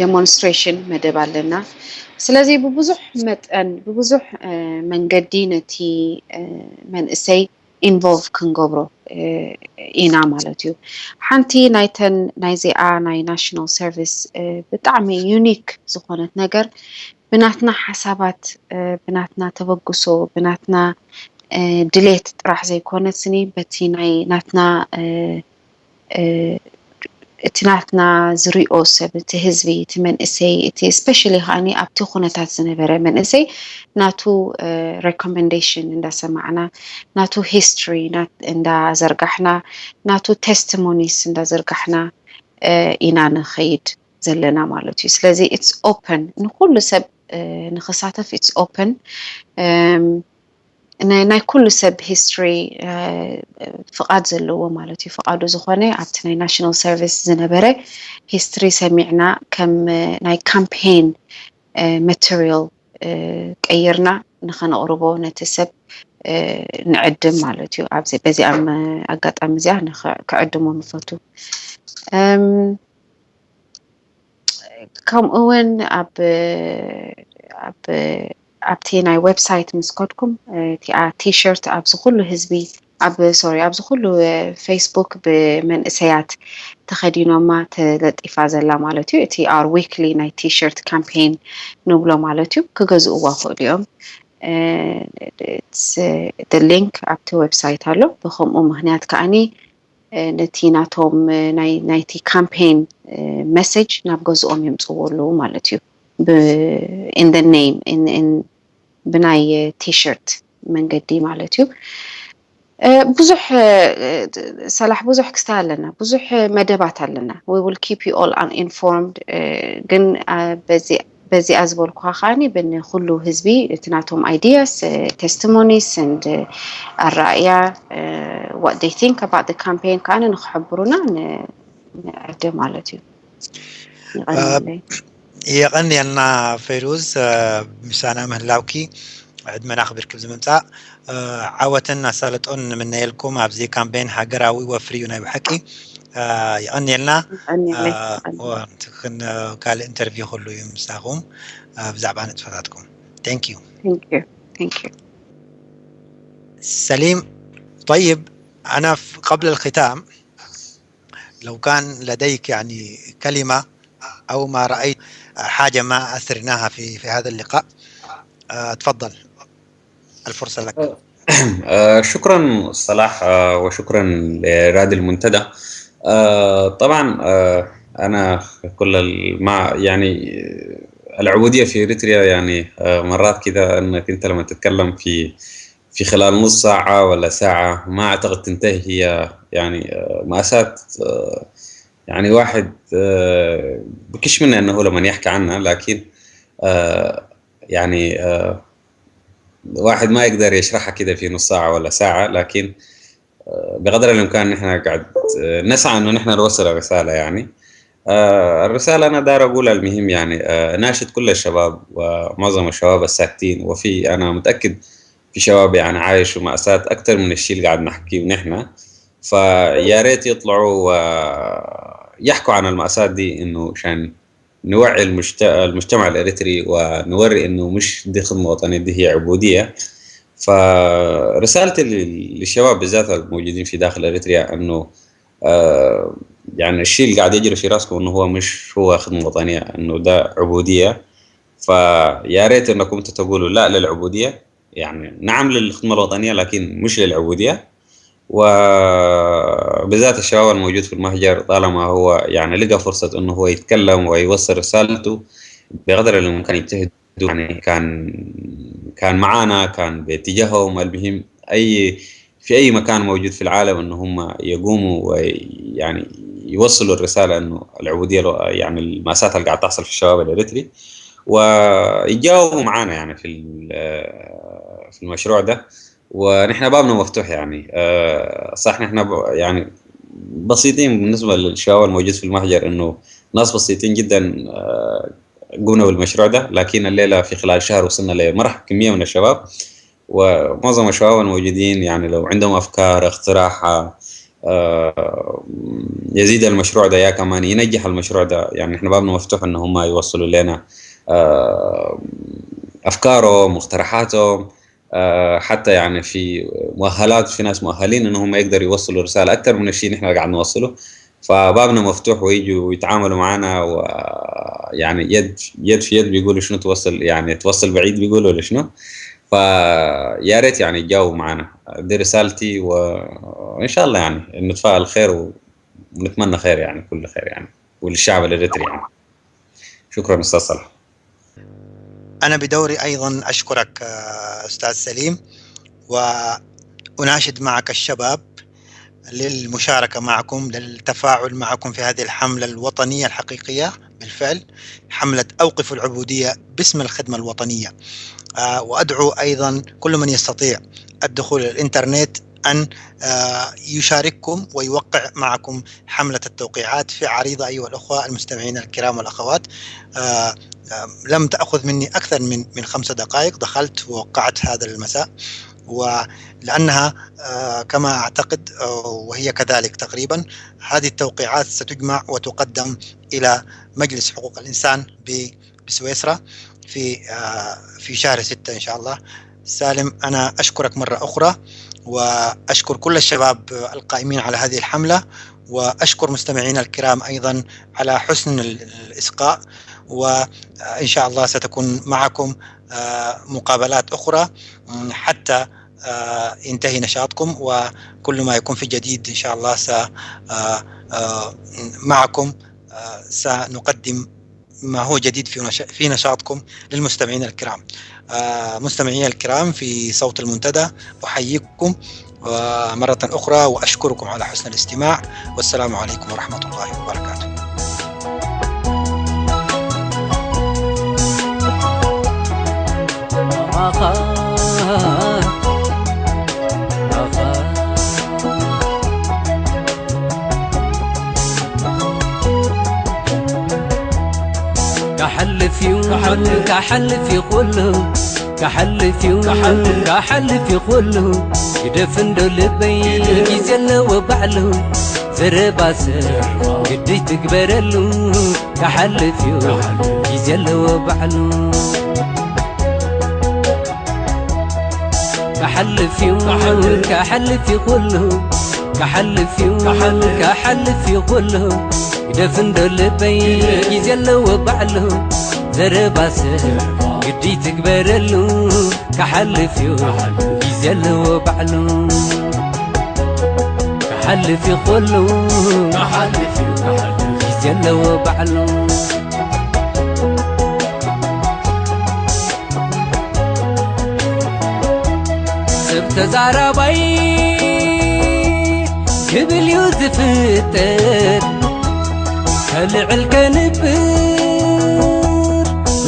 ዴሞንስትሬሽን መደብ ኣለና ስለዚ ببزح መጠን ببزح መንገዲ ነቲ መንእሰይ ኢንቮልቭ ክንገብሮ ኢና ማለት እዩ ሓንቲ ናይዚኣ ናይ ናሽናል ሰርቪስ ብጣዕሚ ዩኒክ ዝኾነት ነገር ብናትና ሓሳባት ብናትና ተበግሶ ብናትና ድሌት ጥራሕ ዘይኮነስኒ በቲ ናይ ናትና اتناتنا زريو سبت هزبي تمنئسي اتي especially خاني ابتي خونتات زنبرة منئسي ناتو recommendation اندا سمعنا ناتو history اندا زرقحنا ناتو testimonies اندا زرقحنا اينا نخيد زلنا مالوتي سلازي it's open نقول سب نخساتف it's open ናይ ኩሉ ሰብ ሂስትሪ ፍቃድ ዘለዎ ማለት እዩ ፍቃዱ ዝኾነ ኣብቲ ናይ ናሽናል ሰርቪስ ዝነበረ ሂስትሪ ሰሚዕና ከም ናይ ካምፔን ማቴሪያል ቀይርና ንኸነቕርቦ ነቲ ሰብ ንዕድም ማለት እዩ ኣብዚ በዚ ኣጋጣሚ እዚኣ ክዕድሞ ንፈቱ ከምኡውን ኣብ ኣብቲ ናይ ዌብሳይት ምስኮድኩም ቲኣ ቲሸርት ኣብዚ ኩሉ ህዝቢ ኣብዚ ኩሉ ፌስቡክ ብመንእሰያት ተኸዲኖማ ተለጢፋ ዘላ ማለት እዩ እቲ our weekly ናይ ቲሸርት ካምፔን ንብሎ ማለት እዩ ክገዝእዋ ክእሉ እዮም the link ኣብቲ ዌብሳይት ኣሎ ብከምኡ ምክንያት ከዓኒ ነቲ ናቶም ናይቲ ካምፔን ሜሴጅ ናብ ገዝኦም የምፅውሉ ማለት እዩ in the name in بناي تيشيرت من قدي مالتيو بزح صلاح بزح كستالنا بزح مدبات لنا we will keep you all uninformed جن بزي أزبول خاني بين كله هزبي تناتهم ideas testimonies and الرأي what they think about the campaign كان نخبرونا نقدم مالتيو يغني لنا فيروز مسانا مهلاوكي عندما نخبر كيف زمنتا عاوتنا سالتون من نيلكم ابزي كامبين حقراوي وفريونا بحكي يغني لنا وتكن قال انترفيو كله يمساهم بزعبان تفاتكم ثانك يو سليم طيب انا قبل الختام لو كان لديك يعني كلمة أو ما رأيت حاجة ما أثرناها في هذا اللقاء تفضل الفرصة لك شكرا صلاح وشكرا لرائد المنتدى طبعا أنا كل ما يعني العبودية في إريتريا يعني مرات كذا أنك أنت لما تتكلم في خلال نص ساعة ولا ساعة ما أعتقد تنتهي هي يعني مأساة يعني واحد بكش منه أنه لما يحكي عنها لكن يعني واحد ما يقدر يشرحها كده في نص ساعة ولا ساعة لكن بقدر الإمكان نحن قاعد نسعى أنه نحن نوصل الرسالة يعني الرسالة أنا دار أقولها المهم يعني ناشد كل الشباب ومعظم الشباب الساكتين وفي أنا متأكد في شباب يعني عايشوا مأساة أكتر من الشيء اللي قاعد نحكيه نحن فيا ريت يطلعوا يحكوا عن المأساة دي إنه عشان نوعي المجتمع الإريتري ونوري إنه مش دي خدمة وطنية، دي هي عبودية. فرسالتي للشباب بالذات الموجودين في داخل إريتريا إنه يعني الشيء اللي قاعد يجري في راسكم إنه هو مش هو خدمة وطنية، إنه ده عبودية. فيا ريت إنكم تقولوا لا للعبودية، يعني نعم للخدمة الوطنية لكن مش للعبودية. وبالذات الشباب الموجود في المهجر طالما هو يعني لقى فرصة إنه هو يتكلم ويوصل رسالته بقدر الإمكان يجتهد، يعني كان معانا، كان باتجاههم. المهم في أي مكان موجود في العالم إنه هم يقوموا ويعني يوصلوا الرسالة إنه العبودية يعني المأساة اللي قاعد تحصل في الشباب الإريتري، ويجاوبوا معانا يعني في المشروع ده. ونحن بابنا مفتوح يعني. صح نحن يعني بسيطين بالنسبة للشباب الموجود في المهجر، إنه ناس بسيطين جدا قمنا بالمشروع ده، لكن الليلة في خلال شهر وصلنا لمرحلة كمية من الشباب. ومعظم الشباب الموجودين يعني لو عندهم أفكار اقتراح يزيد المشروع ده يا كمان ينجح المشروع ده، يعني إحنا بابنا مفتوح إن هم يوصلوا لنا أفكارهم مقترحاتهم. حتى يعني في مؤهلات، في ناس مؤهلين إنهم يقدروا يوصلوا رسالة أكثر من الشيء نحن قاعد نوصله. فبابنا مفتوح ويجوا ويتعاملوا معنا، ويعني يد في يد بيقولوا شنو توصل، يعني توصل بعيد بيقولوا ولا شنو. فيا ريت يعني يجاوبوا معنا، دي رسالتي. وإن شاء الله يعني نتفائل خير ونتمنى خير، يعني كل خير يعني وللشعب الإريتري يعني. شكرا أستاذ صالح. أنا بدوري أيضا أشكرك أستاذ سليم، وأناشد معك الشباب للمشاركة معكم، للتفاعل معكم في هذه الحملة الوطنية الحقيقية بالفعل، حملة أوقفوا العبودية باسم الخدمة الوطنية. وأدعو أيضا كل من يستطيع الدخول الإنترنت أن يشارككم ويوقع معكم حملة التوقيعات في عريضة. أيها الأخوة المستمعين الكرام والأخوات، لم تأخذ مني أكثر من 5 دقائق، دخلت ووقعت هذا المساء، ولأنها كما أعتقد وهي كذلك تقريبا هذه التوقيعات ستجمع وتقدم إلى مجلس حقوق الإنسان بسويسرا في شهر 6 إن شاء الله. سالم، أنا أشكرك مرة أخرى، وأشكر كل الشباب القائمين على هذه الحملة، وأشكر مستمعينا الكرام أيضا على حسن الإسقاء. وإن شاء الله ستكون معكم مقابلات أخرى حتى ينتهي نشاطكم، وكل ما يكون في جديد إن شاء الله معكم سنقدم ما هو جديد في نشاطكم للمستمعين الكرام. مستمعين الكرام في صوت المنتدى، أحييكم مرة أخرى وأشكركم على حسن الاستماع، والسلام عليكم ورحمة الله وبركاته. كحل في يوم كحل في قلهم، كحل في يوم كحل في قلهم، يدفن دلبي يزلوا بعلهم زرباسر قدي تكبرلو، كحل في يوم يزلوا بعلهم، كحل في يوم كحل في قلهم، كحل في يوم كحل في قلهم، يدفن دلبي يزلوا بعلهم زرباسر قدي تكبرلو، كحل في يوم يزلوا بعلهم، كحل في قلهم، كحل في يوم يزلوا بعلهم. سبت زعربي قبل يوسف التر هلع الكنبر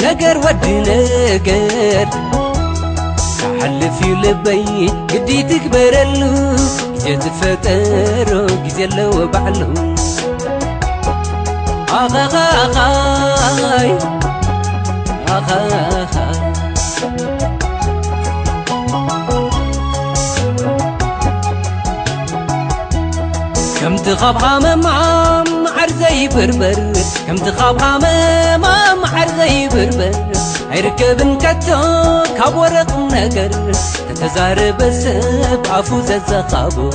نقر ودي نقر، كحل في لبي قدي تكبرلو جيت فتر قزلوا بعلهم، آخاي آخاي كم تخاف عام محر زي بربر كم تخاب ما محر زي بربر هيركبن كتو كاب ورق نجر تتزارب السب عفوز الزخابو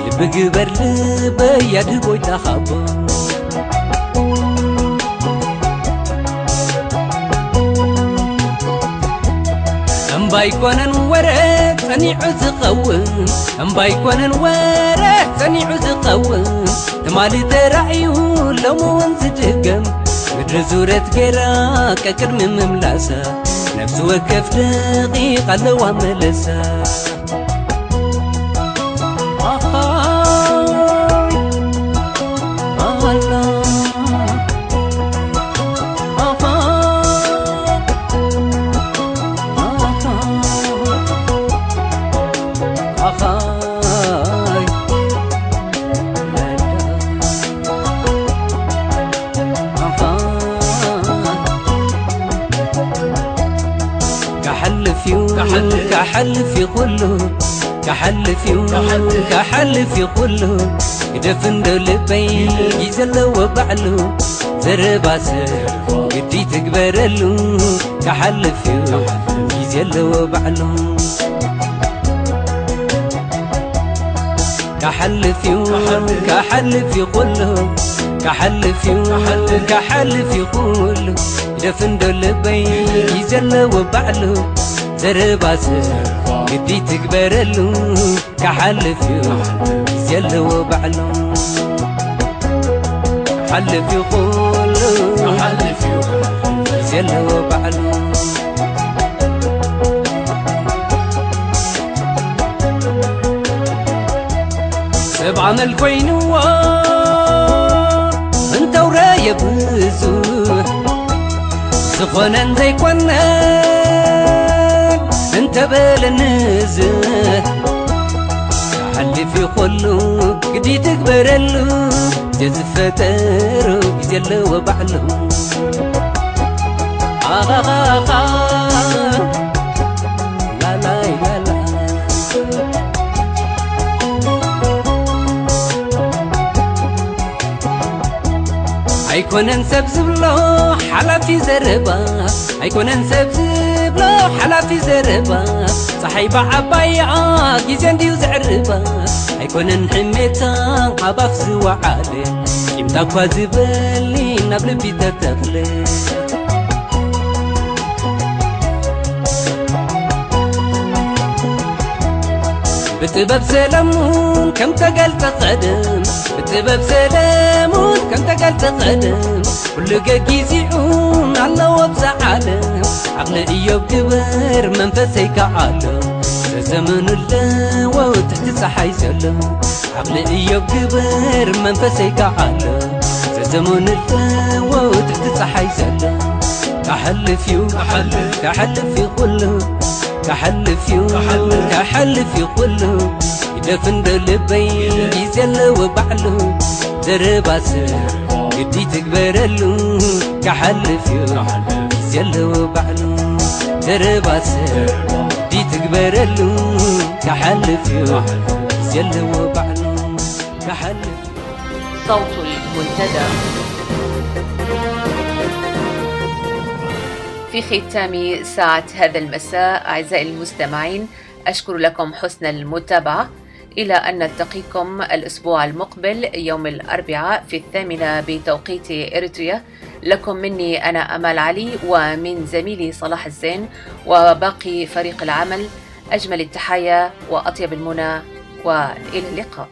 لبقبر لب يدبو تخابو بايكونن ورق ثنيع زقوم بايكونن ورق ثنيع زقوم تمالي ترعيو لو انزدقم مدر زورت كيرا ككرم مملاسا نفس وكف دقيقة لو ملسا كحل في قله كحل في قله يدفن لبي يزل وبعله زرباسر قدي تكبر له كحل في يزل وبعله كحل في قله كحل في قله يدفن لبي يزل وبعله زرباسر قدي تكبر له كحل في يزل وبعله حل في قوله يزل وبعله سبعة من الكوينوار انت ورايا بزوح سخونا زي كونان انت بالنزه حل في قلو قدي تكبر له جزفتر يزل وبعله لا لا لا لا هيكون انسب زبلو حلا في زربا هيكون انسب زبلو حلا في زربا صحيبة عبايا جيزان ديو زعربا هيكون نحميتا عباف زوعالي يمتا كوازبالي نبل في تتغلي بتباب سلامون كم تقل تقدم بتباب سلامون كم تقل تقدم كل جيزيعون على وبزع عالم عقل إيوب كبر منفسي كعالم زمن اللوى وتحت صحي سلم عقل إيوب كبر منفسي كعالم زمن اللوى وتحت صحي سلم كحل فيو كحل في قله كحل في قله يدفن لبي يزل وبعله زرباسر قدي تكبر له كحل في يزل وبعله زرباسر قدي تكبر له كحل في يزل وبعله كحل صوت المنتدى. في ختام ساعة هذا المساء أعزائي المستمعين أشكر لكم حسن المتابعة إلى أن نلتقيكم الأسبوع المقبل يوم الأربعاء في 8 بتوقيت إريتريا. لكم مني أنا أمال علي ومن زميلي صلاح الزين وباقي فريق العمل أجمل التحايا وأطيب المنى وإلى اللقاء.